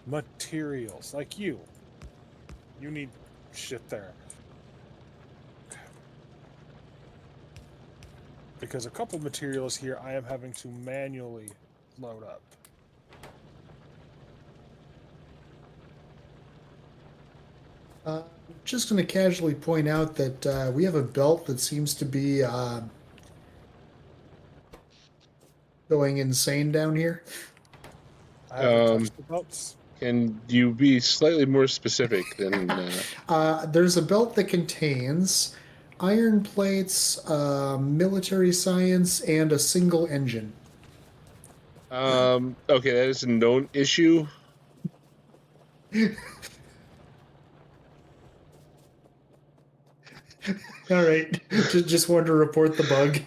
Materials. Like you. You need shit there. Because a couple materials here I am having to manually load up. Just going to casually point out that we have a belt that seems to be going insane down here. I haven't touched the belts. Can you be slightly more specific than... There's a belt that contains iron plates, military science, and a single engine. Okay, that is a known issue. All right, just wanted to report the bug.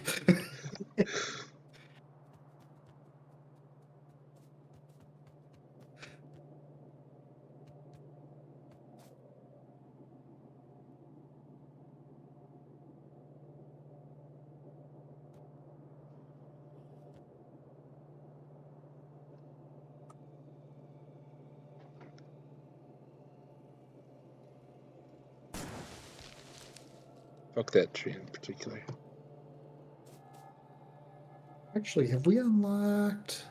Fuck that tree in particular. Actually, have we unlocked?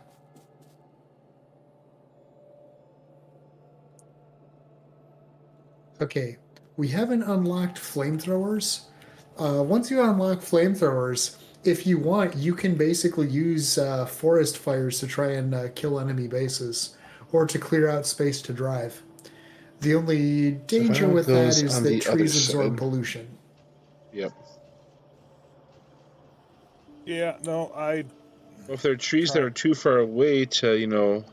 Okay, we haven't unlocked flamethrowers. Once you unlock flamethrowers, if you want, you can basically use forest fires to try and kill enemy bases, or to clear out space to drive. The only danger with that is that trees absorb pollution. Yep. Yeah, no, Well, if there are trees that are too far away to,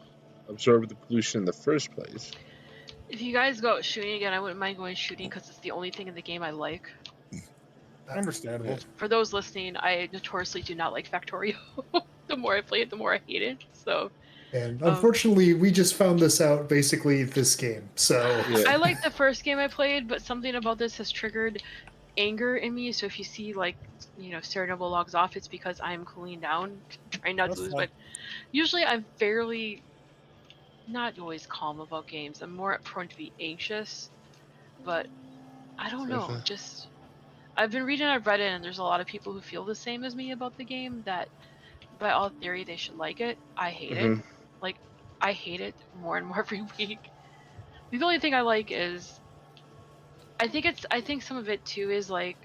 absorb the pollution in the first place. If you guys go shooting again, I wouldn't mind going shooting because it's the only thing in the game I like. understandable. For those listening, I notoriously do not like Factorio. The more I play it, the more I hate it. So. And unfortunately, we just found this out basically this game. So Yeah. I like the first game I played, but something about this has triggered anger in me. So if you see Sternoble logs off, it's because I'm cooling down, trying not to lose. But usually I'm fairly not always calm about games. I'm more prone to be anxious. But I don't know. Just I've been reading on Reddit, and there's a lot of people who feel the same as me about the game. That by all theory they should like it. I hate it. Like I hate it more and more every week. The only thing I like is I think some of it too is like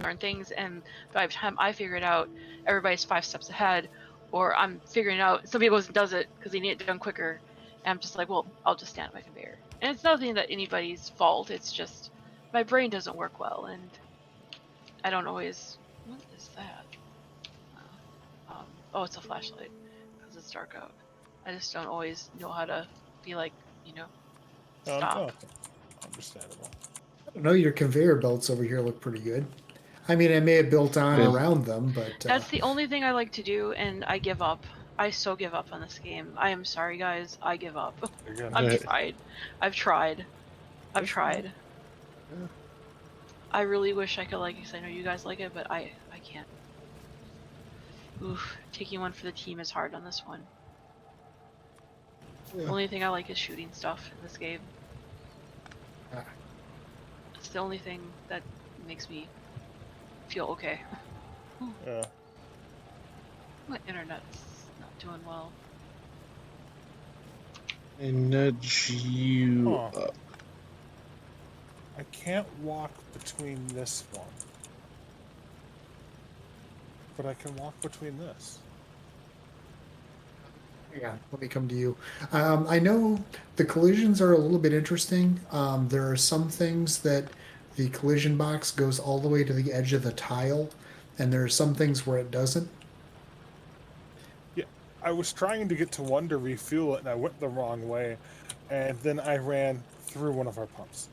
learn things, and by the time I figure it out, everybody's 5 steps ahead, or I'm figuring out somebody goes and does it because they need it done quicker, and I'm just like, well, I'll just stand at my conveyor. And it's nothing that anybody's fault. It's just my brain doesn't work well, and I don't always. What is that? Oh, it's a flashlight because it's dark out. I just don't always know how to be like, stop. Understandable. I don't know, your conveyor belts over here look pretty good. I mean, I may have built on around them, but that's the only thing I like to do, and I give up. I so give up on this game. I am sorry, guys. I give up. I've tried. I really wish I could like it because I know you guys like it, but I can't. Oof, taking one for the team is hard on this one. The only thing I like is shooting stuff in this game. It's the only thing that makes me feel okay. Yeah. My internet's not doing well. I nudge you up. I can't walk between this one, but I can walk between this. Yeah, let me come to you. I know the collisions are a little bit interesting. There are some things that the collision box goes all the way to the edge of the tile, and there are some things where it doesn't. Yeah, I was trying to get to one to refuel it, and I went the wrong way, and then I ran through one of our pumps.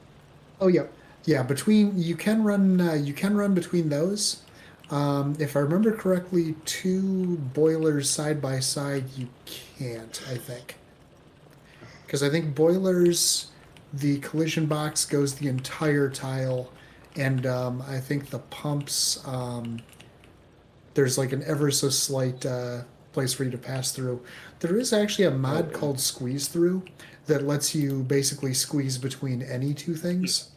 Oh yeah, yeah. You can run between those. If I remember correctly, 2 boilers side by side, you can't, I think. Because I think boilers, the collision box goes the entire tile, and I think the pumps, there's like an ever so slight place for you to pass through. There is actually a mod called Squeeze Through that lets you basically squeeze between any 2 things.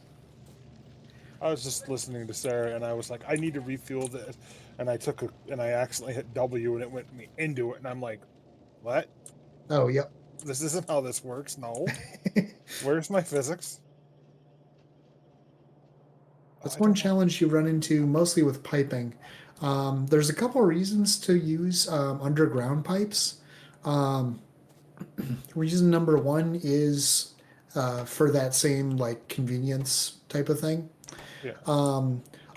I was just listening to Sarah, and I was like, I need to refuel this, and I accidentally hit W, and it went me into it, and I'm like, what? Oh, yep. This isn't how this works. No. Where's my physics? That's one challenge you run into mostly with piping. There's a couple reasons to use underground pipes. Reason number 1 is for that same like convenience type of thing. Yeah.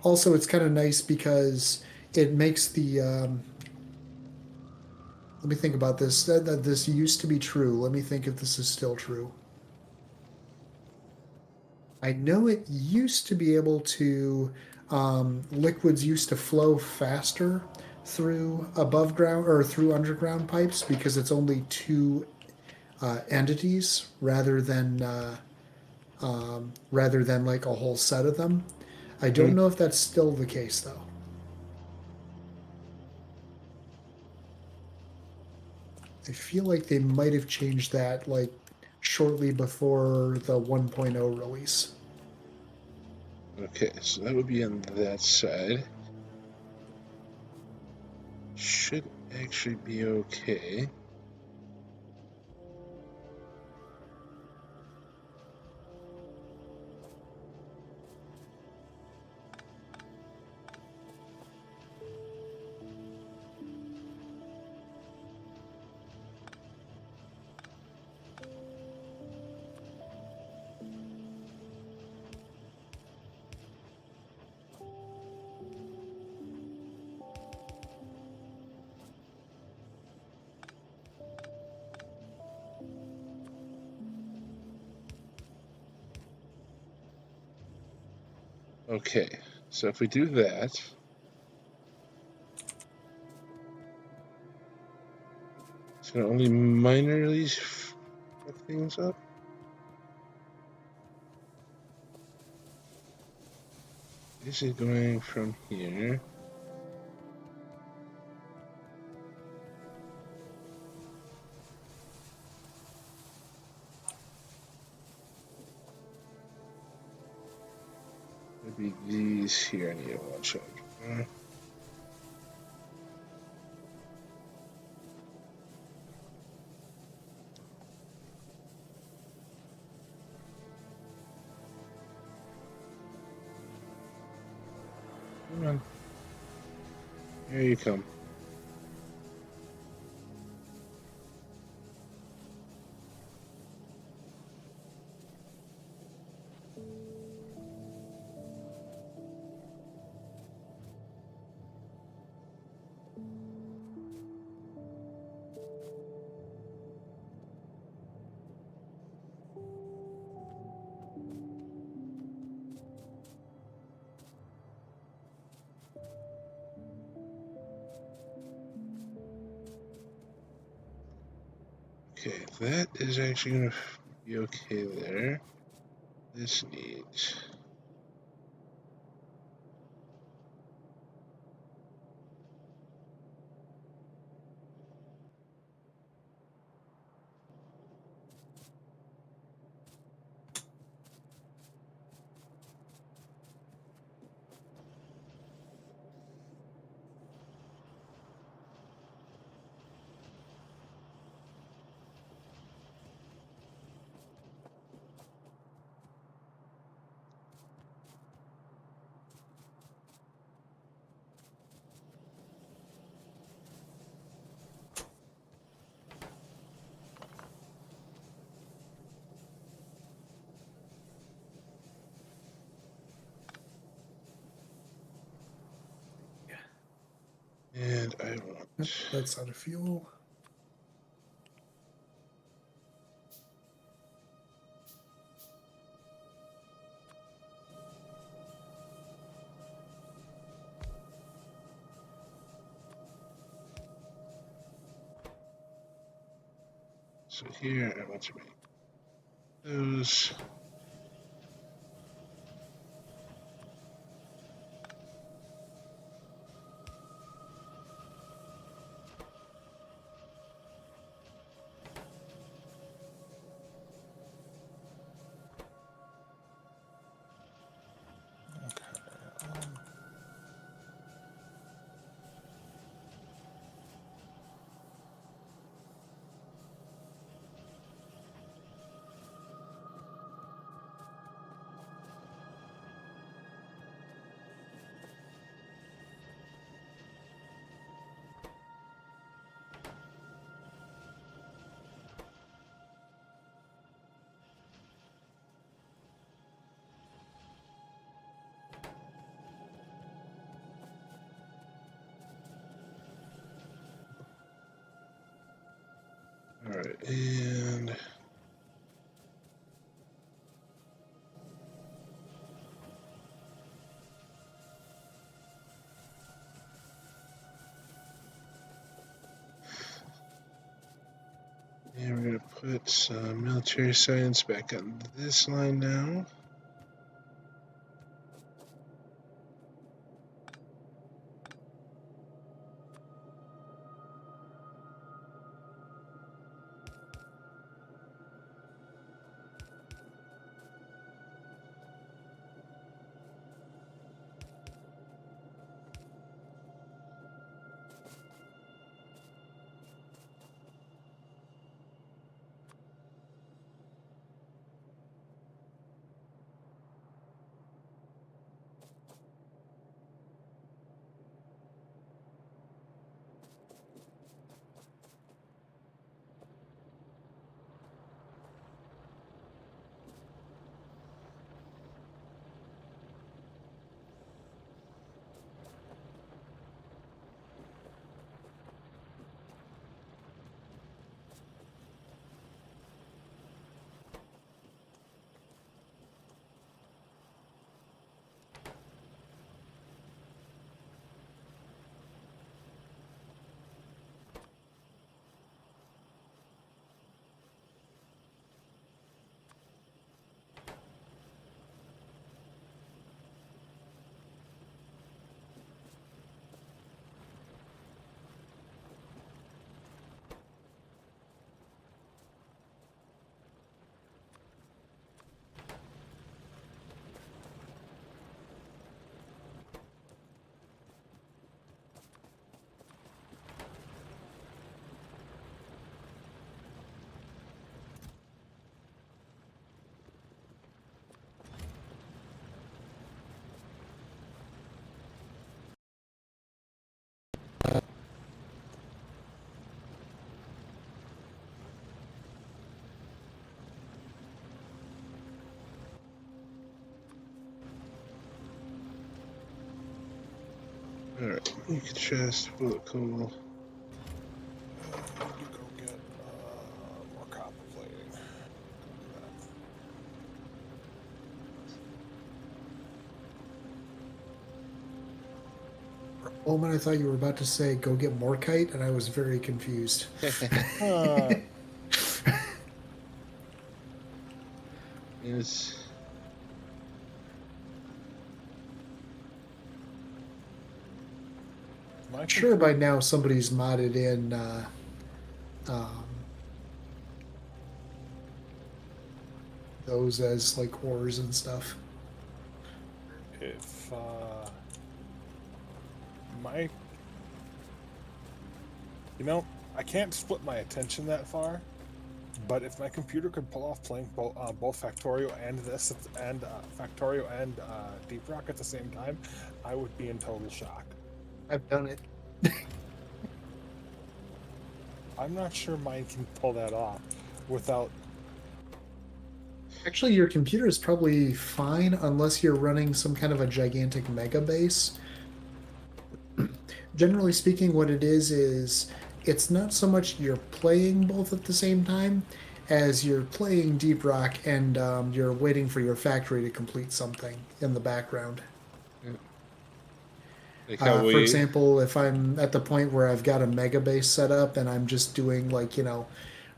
Also, it's kind of nice because it makes the. Let me think about this. That this used to be true. Let me think if this is still true. I know it used to be able to, liquids used to flow faster through above ground or through underground pipes because it's only two entities rather than like a whole set of them. I don't know if that's still the case though. I feel like they might have changed that like shortly before the 1.0 release. Okay, so that would be on that side. Should actually be okay. Okay, so if we do that, it's going to only minorly fuck things up. This is going from here. Maybe these here I need to watch out for. Come on. Here you come. Okay, that is actually going to be okay there. This needs... And I want... That's out of fuel. So here I want to make those... Alright, and... put some military science back on this line now. Alright, you can chest, bullet coal. I need to go get more copper plating. For a moment, I thought you were about to say, go get more kite, and I was very confused. Yes. I'm sure by now somebody's modded in those as like ores and stuff. If I can't split my attention that far, but if my computer could pull off playing both Factorio and this and Factorio and Deep Rock at the same time, I would be in total shock. I've done it. I'm not sure mine can pull that off without. Actually, your computer is probably fine unless you're running some kind of a gigantic mega base. Generally speaking, what it is it's not so much you're playing both at the same time as you're playing Deep Rock and you're waiting for your factory to complete something in the background. Yeah. Like For example, if I'm at the point where I've got a mega base set up and I'm just doing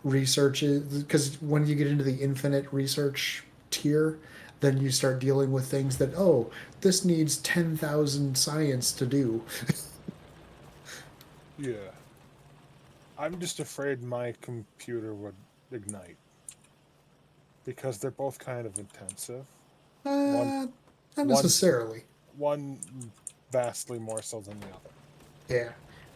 research, because when you get into the infinite research tier, then you start dealing with things that, this needs 10,000 science to do. Yeah. I'm just afraid my computer would ignite. Because they're both kind of intensive. Not necessarily. One vastly more so than the other. Yeah.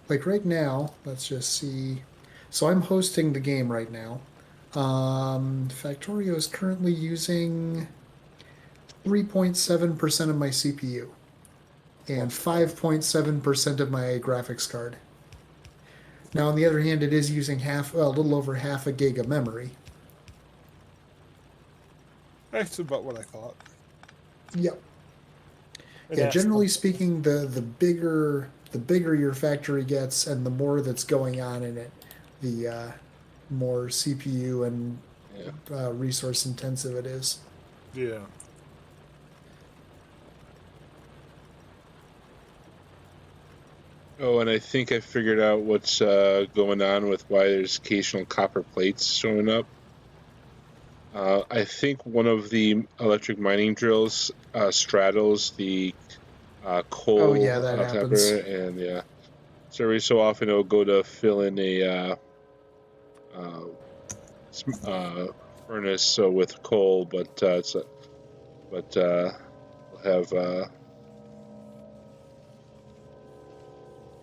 Like right now, let's just see. So I'm hosting the game right now. Factorio is currently using 3.7% of my CPU and 5.7% of my graphics card. Now, on the other hand, it is using a little over half a gig of memory. That's about what I thought. Yep. Yeah, generally speaking, the bigger your factory gets and the more that's going on in it, the more CPU and resource intensive it is. Yeah. Oh, and I think I figured out what's going on with why there's occasional copper plates showing up. I think one of the electric mining drills straddles the Oh coal yeah, that pepper, happens. and yeah, so every so often it'll go to fill in a uh, uh, furnace with coal, but we'll have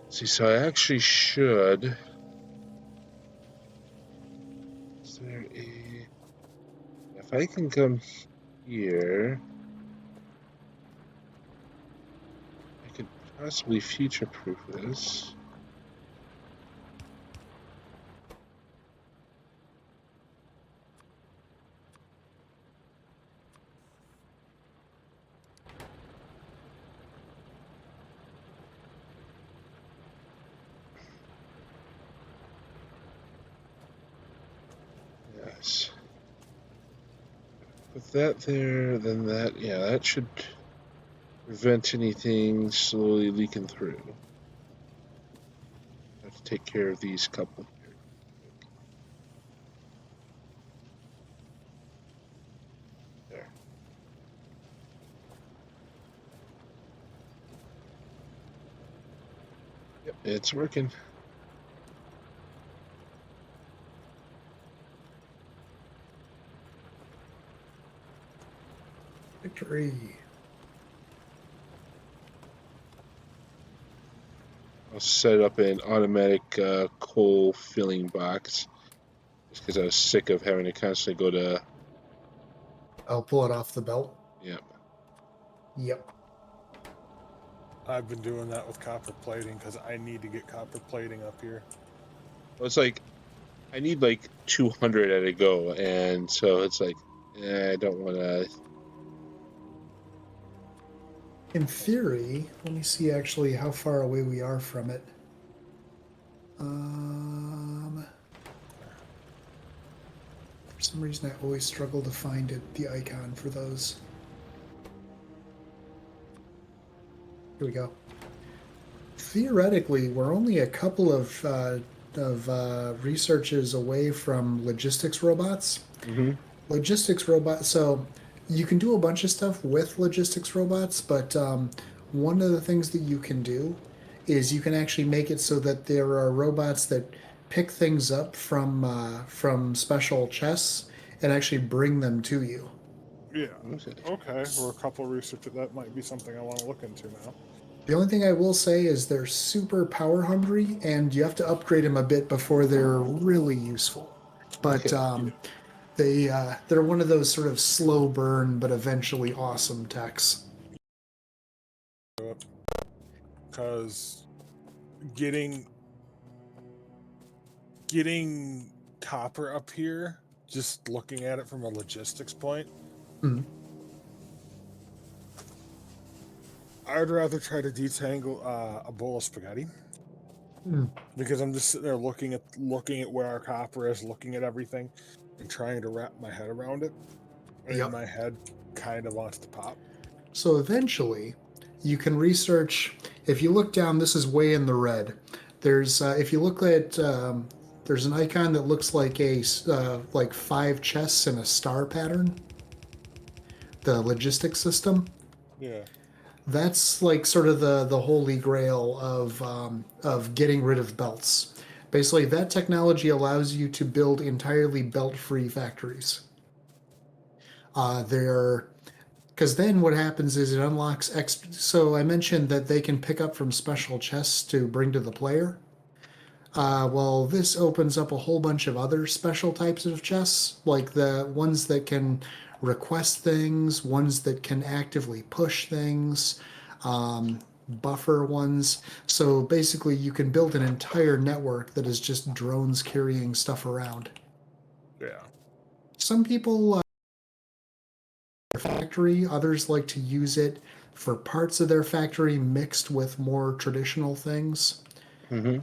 see. So I actually should. Is there a? If I can come here, I could possibly future-proof this. Yes. Put that there, then that. Yeah, that should prevent anything slowly leaking through. I have to take care of these couple here. There. Yep, it's working. Victory. I'll set up an automatic coal filling box just because I was sick of having to constantly go to. I'll pull it off the belt. Yep. Yep. I've been doing that with copper plating because I need to get copper plating up here. Well, it's like I need like 200 at a go, and so it's like I don't want to. In theory, let me see actually how far away we are from it. For some reason, I always struggle to find it, the icon for those. Here we go. Theoretically, we're only a couple of researches away from logistics robots. Mm-hmm. Logistics robots. So you can do a bunch of stuff with logistics robots, but one of the things that you can do is you can actually make it so that there are robots that pick things up from special chests and actually bring them to you. Yeah. Okay. We're a couple of research. That might be something I want to look into now. The only thing I will say is they're super power hungry, and you have to upgrade them a bit before they're really useful. But they're one of those sort of slow burn but eventually awesome techs. Because getting copper up here, just looking at it from a logistics point, I'd rather try to detangle a bowl of spaghetti. Because I'm just sitting there looking at where our copper is, looking at everything, and trying to wrap my head around it. And my head kind of wants to pop. So eventually, you can research. If you look down, this is way in the red. There's if you look at there's an icon that looks like like 5 chests in a star pattern. The logistics system. Yeah. That's like sort of the holy grail of getting rid of belts. Basically, that technology allows you to build entirely belt-free factories. Because then what happens is it unlocks so I mentioned that they can pick up from special chests to bring to the player. Well, this opens up a whole bunch of other special types of chests, like the ones that can request things, ones that can actively push things, buffer ones. So basically, you can build an entire network that is just drones carrying stuff around. Yeah. Some people factory, others like to use it for parts of their factory mixed with more traditional things. Mm-hmm.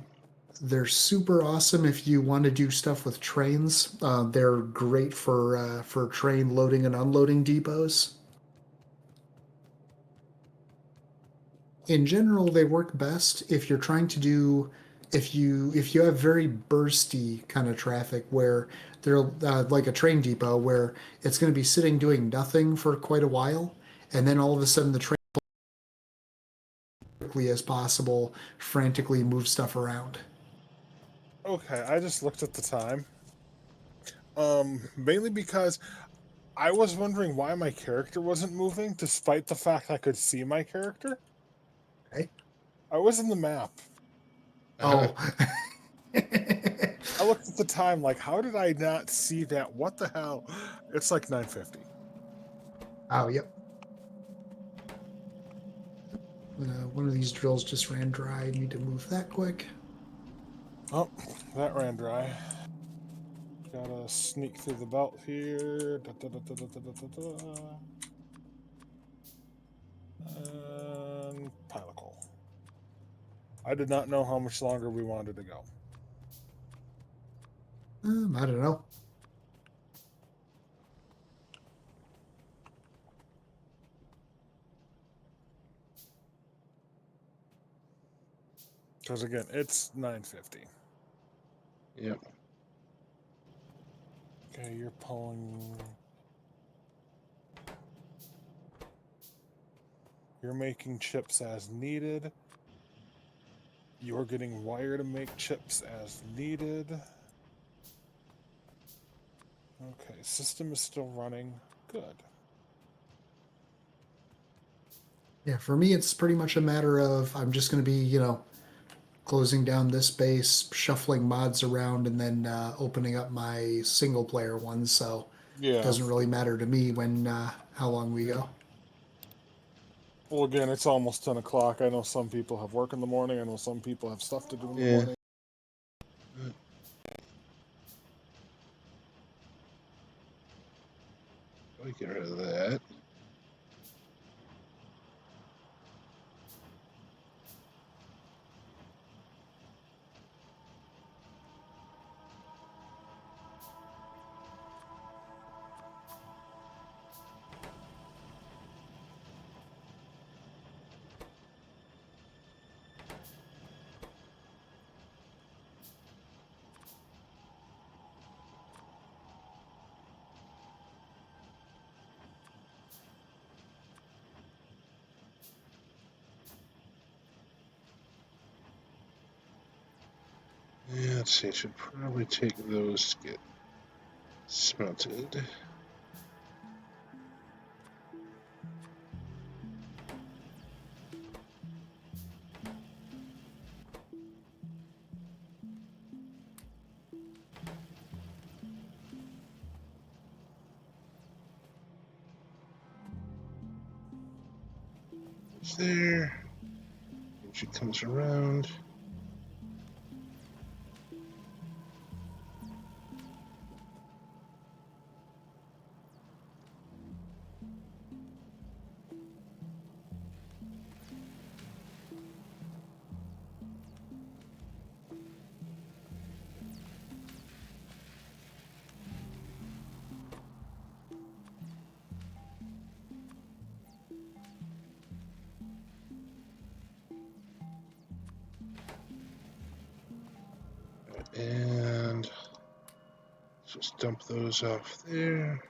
They're super awesome if you want to do stuff with trains. They're great for train loading and unloading depots. In general, they work best if you're trying to do if you have very bursty kind of traffic where they're like a train depot where it's going to be sitting doing nothing for quite a while, and then all of a sudden the train quickly as possible frantically move stuff around. Okay, I just looked at the time. Mainly because I was wondering why my character wasn't moving, despite the fact I could see my character. Okay. I was in the map. Oh. I looked at the time like, how did I not see that? What the hell? It's like 9:50. Oh, yep. One of these drills just ran dry. I need to move that quick. Oh, that ran dry. Gotta sneak through the belt here. Da, da, da, da, da, da, da, da. And pile of coal. I did not know how much longer we wanted to go. I don't know. Because again, it's 9:50. Yep. Okay, you're pulling. You're making chips as needed. You're getting wire to make chips as needed. Okay, system is still running. Good. Yeah, for me, it's pretty much a matter of I'm just going to be, closing down this base, shuffling mods around, and then opening up my single player ones. So it Yeah. doesn't really matter to me when how long we go. Well, again, it's almost 10 o'clock. I know some people have work in the morning. I know some people have stuff to do in the morning. We get rid of that. Yeah, let's see. I should probably take those to get smelted. It's there. And she comes around. And just dump those off there.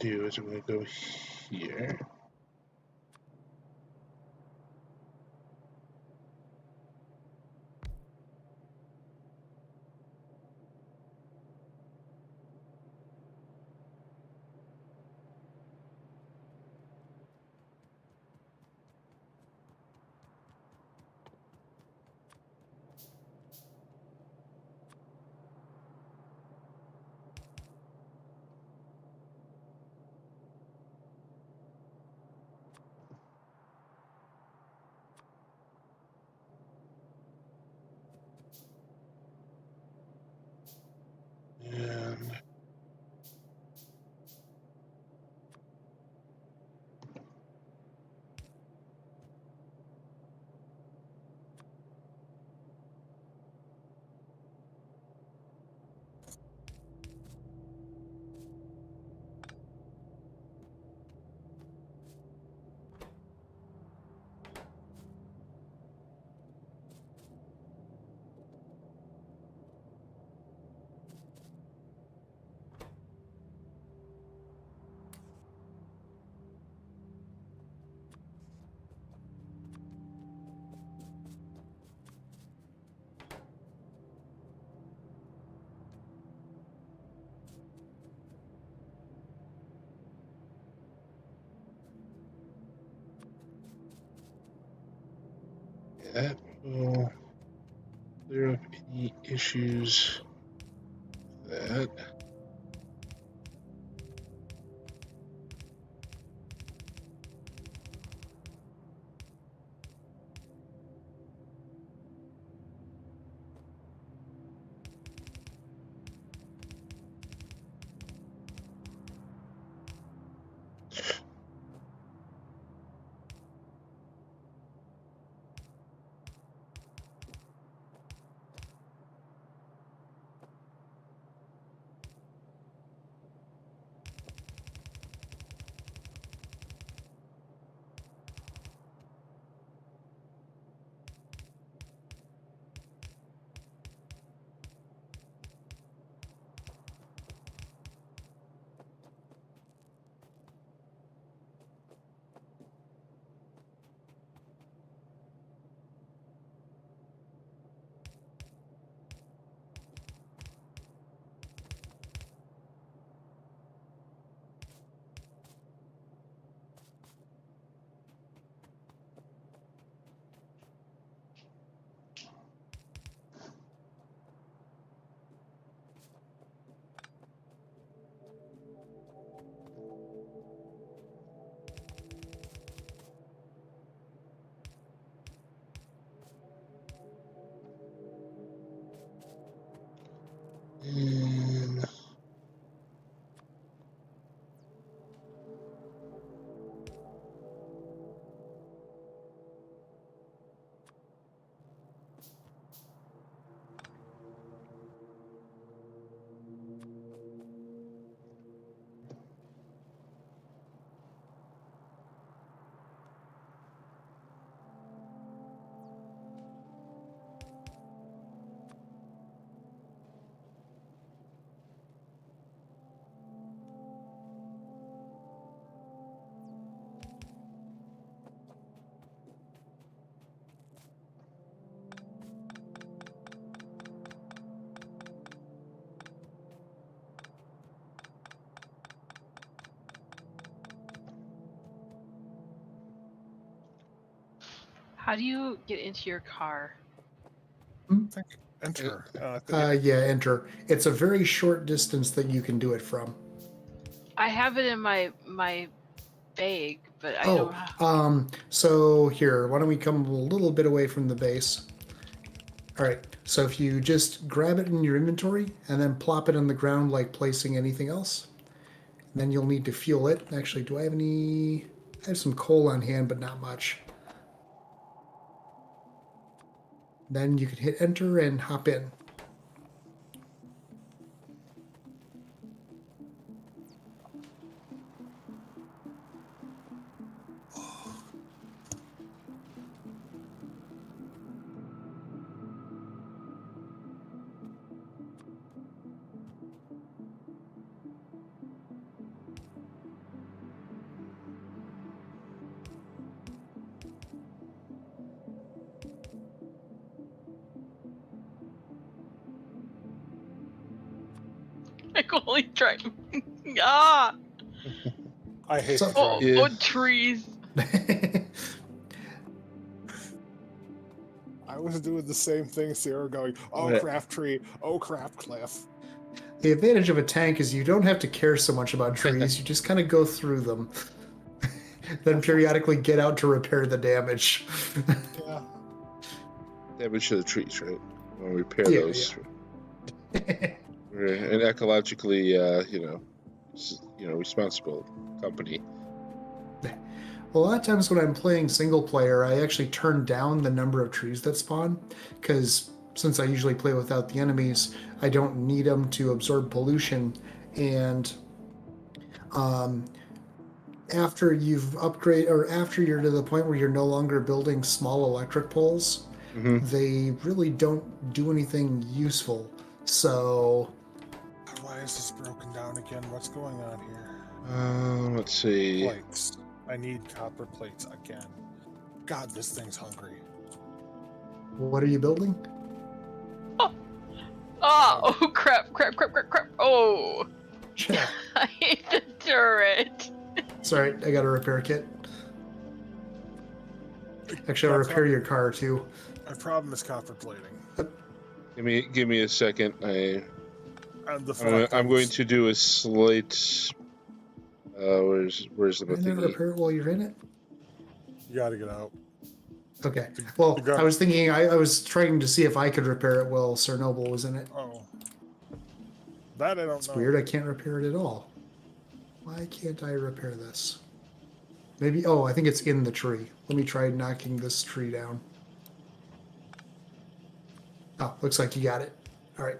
do is I'm going to go here. And that will clear up any issues with that. And How do you get into your car? Enter. Yeah, enter. It's a very short distance that you can do it from. I have it in my bag, but I don't know. So here, why don't we come a little bit away from the base? All right, so if you just grab it in your inventory and then plop it on the ground like placing anything else, then you'll need to fuel it. Actually, do I have any? I have some coal on hand, but not much. Then you can hit enter and hop in. I can only try. Ah! I hate So- to try. Yeah. Oh, trees. I was doing the same thing, Sarah, going, oh Yeah. crap tree, oh crap cliff. The advantage of a tank is you don't have to care so much about trees. You just kind of go through them. Then periodically get out to repair the damage. Yeah. Damage to the trees, right? We'll repair Yeah, those. We're an ecologically, responsible company. Well, a lot of times when I'm playing single player, I actually turn down the number of trees that spawn, because since I usually play without the enemies, I don't need them to absorb pollution. And after you've upgraded, or after you're to the point where you're no longer building small electric poles, they really don't do anything useful. So Why is this broken down again? What's going on here? Let's see. Plates. I need copper plates again. God, this thing's hungry. what are you building? Oh, crap. Oh. Yeah. I hate the turret. Sorry, I got a repair kit. Actually, I'll repair your car too. My problem is copper plating. Give me a second. And the fact I'm going to do a slight. Where's the Can I not thingy? repair it while you're in it? You gotta get out. Okay. Well, You got- I was thinking, I was trying to see if I could repair it while Chernobyl was in it. Oh. That I don't It's know. weird, I can't repair it at all. Why can't I repair this? Maybe, oh, I think it's in the tree. Let me try knocking this tree down. Oh, looks like you got it. All right.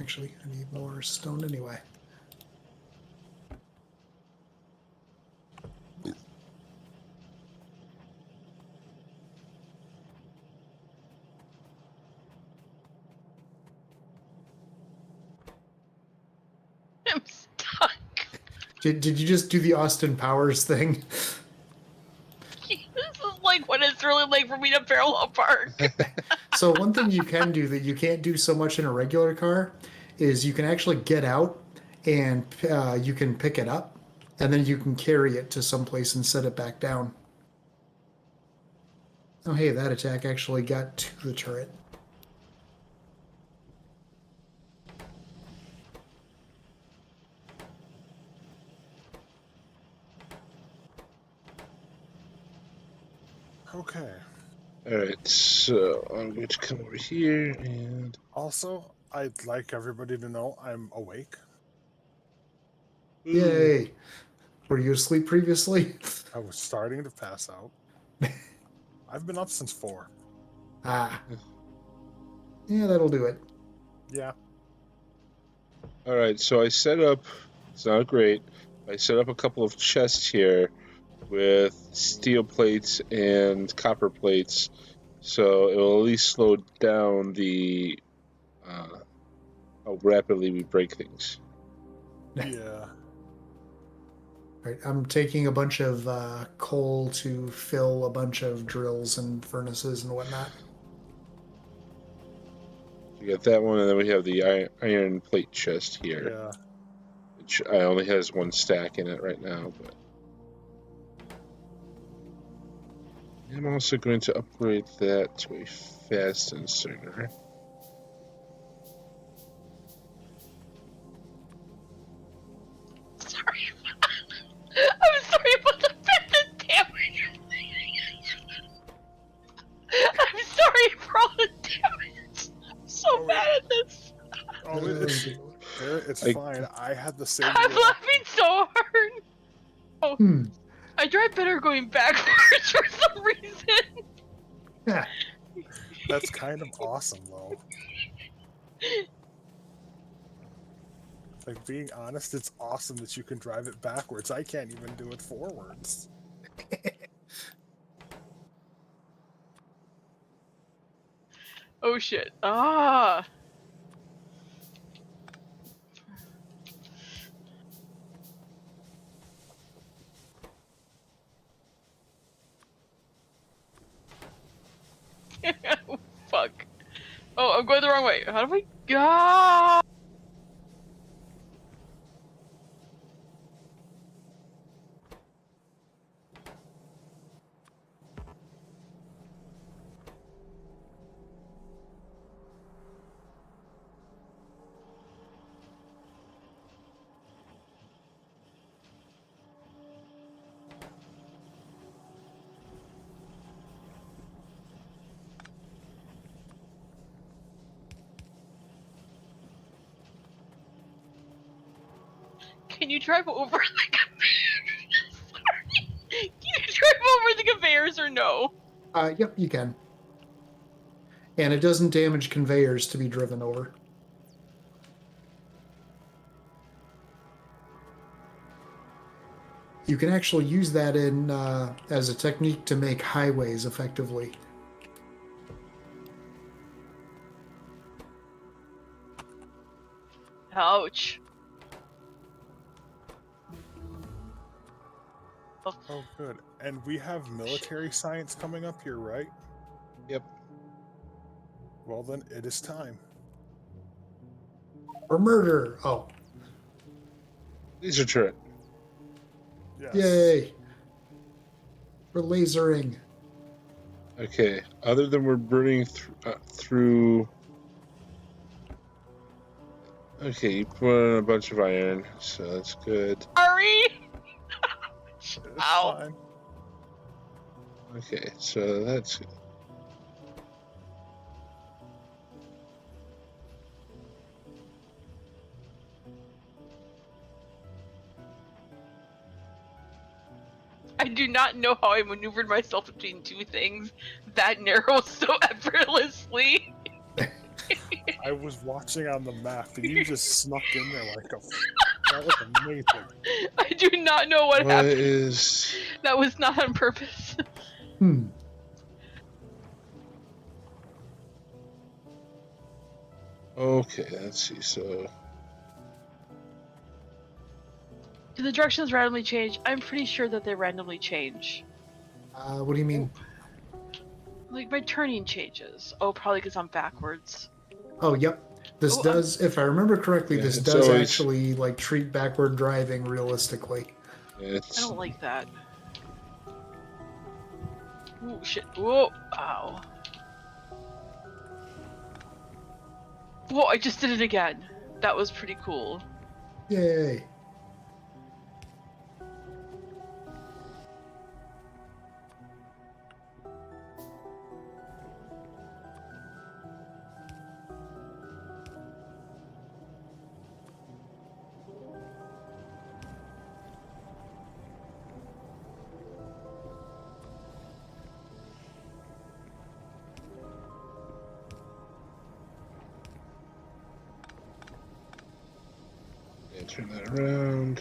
Actually, I need more stone anyway. I'm stuck. Did you just do the Austin Powers thing? This is like when it's really late for me to parallel park. So one thing you can do that you can't do so much in a regular car is you can actually get out and you can pick it up, and then you can carry it to someplace and set it back down. Oh, hey, that attack actually got to the turret. Okay. Alright, so I'm going to come over here and. Also, I'd like everybody to know I'm awake. Yay! Were you asleep previously? I was starting to pass out. I've been up since 4. Ah. Yeah, that'll do it. Yeah. Alright, so I set up. It's not great. I set up a couple of chests here with steel plates and copper plates, so it will at least slow down the how rapidly we break things. Yeah. Right, I'm taking a bunch of coal to fill a bunch of drills and furnaces and whatnot. We got that one, and then we have the iron plate chest here, Yeah. which only has one stack in it right now. But I'm also going to upgrade that to a fast inserter. Sorry. I'm sorry about the bad damage. I'm sorry for all the damage. I'm so bad at this. Oh, it's I- fine. I had the same. I'm laughing so hard. Oh, I drive better going backwards for some reason. Yeah. That's kind of awesome, though. Like, being honest, it's awesome that you can drive it backwards. I can't even do it forwards. Oh shit. Ah. Fuck. Oh, I'm going the wrong way. How do we go? Can you drive over the conveyors? Sorry. Can you drive over the conveyors or no? Yep, you can. And it doesn't damage conveyors to be driven over. You can actually use that in as a technique to make highways effectively. Ouch. Oh, good. And we have military science coming up here, right? Yep. Well, then it is time. Or murder. Oh. Laser turret. Yes. Yay. We're lasering. Okay. Other than we're burning through. Okay, you put on a bunch of iron, so that's good. Sorry. It's Ow. fine. Okay, so that's good. I do not know how I maneuvered myself between two things that narrow so effortlessly. I was watching on the map, and you just snuck in there like a. That was amazing. I do not know what What happened. is. That was not on purpose. Okay, let's see, so. Do the directions randomly change? I'm pretty sure that they randomly change. What do you mean? Like my turning changes. Oh, probably because I'm backwards. Oh, yep. This does, if I remember correctly, Yeah, this it's does always- actually like treat backward driving realistically. I It's. don't like that. Ooh, shit. Whoa. Ow. Whoa, I just did it again. That was pretty cool. Yay. Yeah, turn that around.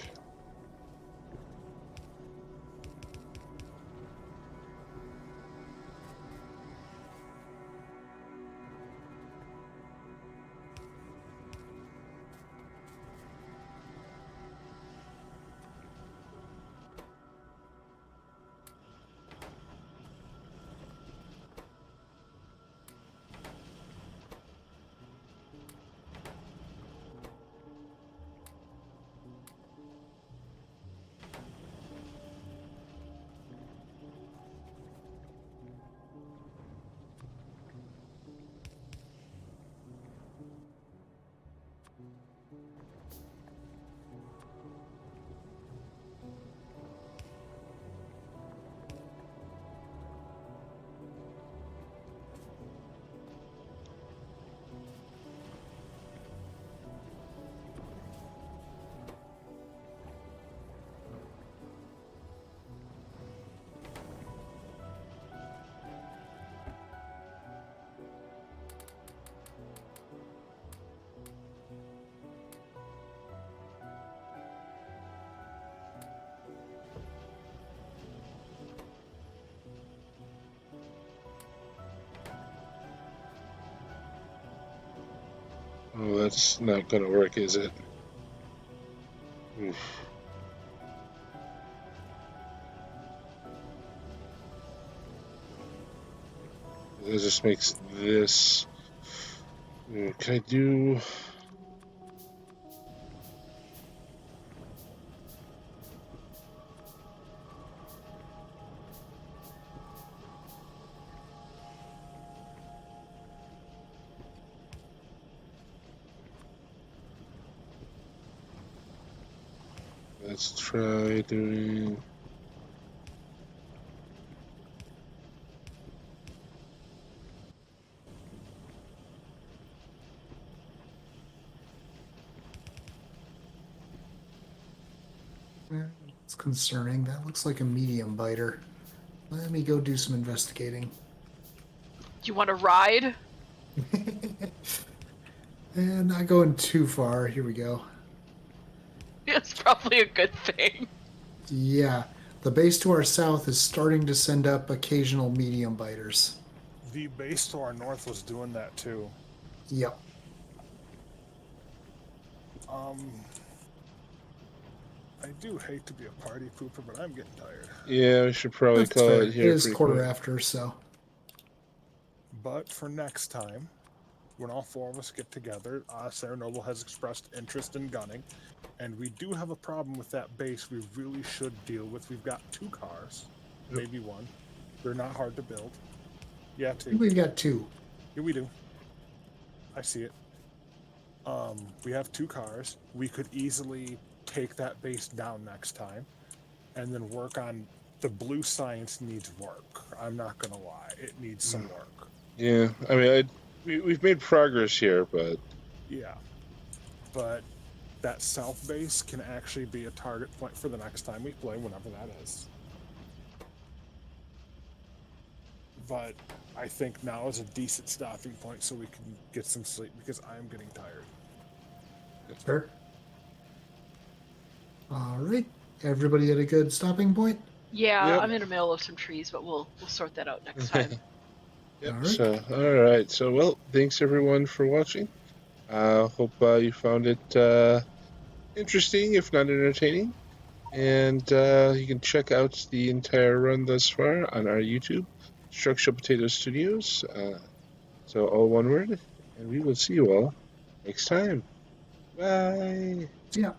Oh, that's not gonna work, is it? Oof. It just makes this. Can I do? Let's try doing. It's concerning. That looks like a medium biter. Let me go do some investigating. Do you want to ride? And not going too far. Here we go. It's probably a good thing. Yeah, the base to our south is starting to send up occasional medium biters. The base to our north was doing that too. Yep. I do hate to be a party pooper, but I'm getting tired. Yeah, we should probably That's call fair. it here. It is pretty quarter quick. after, so. But for next time, when all four of us get together, Sarah Noble has expressed interest in gunning, and we do have a problem with that base we really should deal with. We've got 2 cars, maybe 1. They're not hard to build. Yeah, 2. We've got 2. Yeah, we do. I see it. We have 2 cars. We could easily take that base down next time, and then work on the blue science needs work. I'm not gonna lie, it needs some work. Yeah, I mean, we've made progress here, but Yeah, but that south base can actually be a target point for the next time we play, whenever that is. But I think now is a decent stopping point so we can get some sleep, because I am getting tired. Sure. All right. Everybody at a good stopping point? Yeah, Yep. I'm in the middle of some trees, but we'll sort that out next time. Yep. All right. So, all right. So, well, thanks everyone for watching. Hope you found it interesting, if not entertaining. And you can check out the entire run thus far on our YouTube, StructuralPotatoStudios. So, all one word. And we will see you all next time. Bye. Yeah.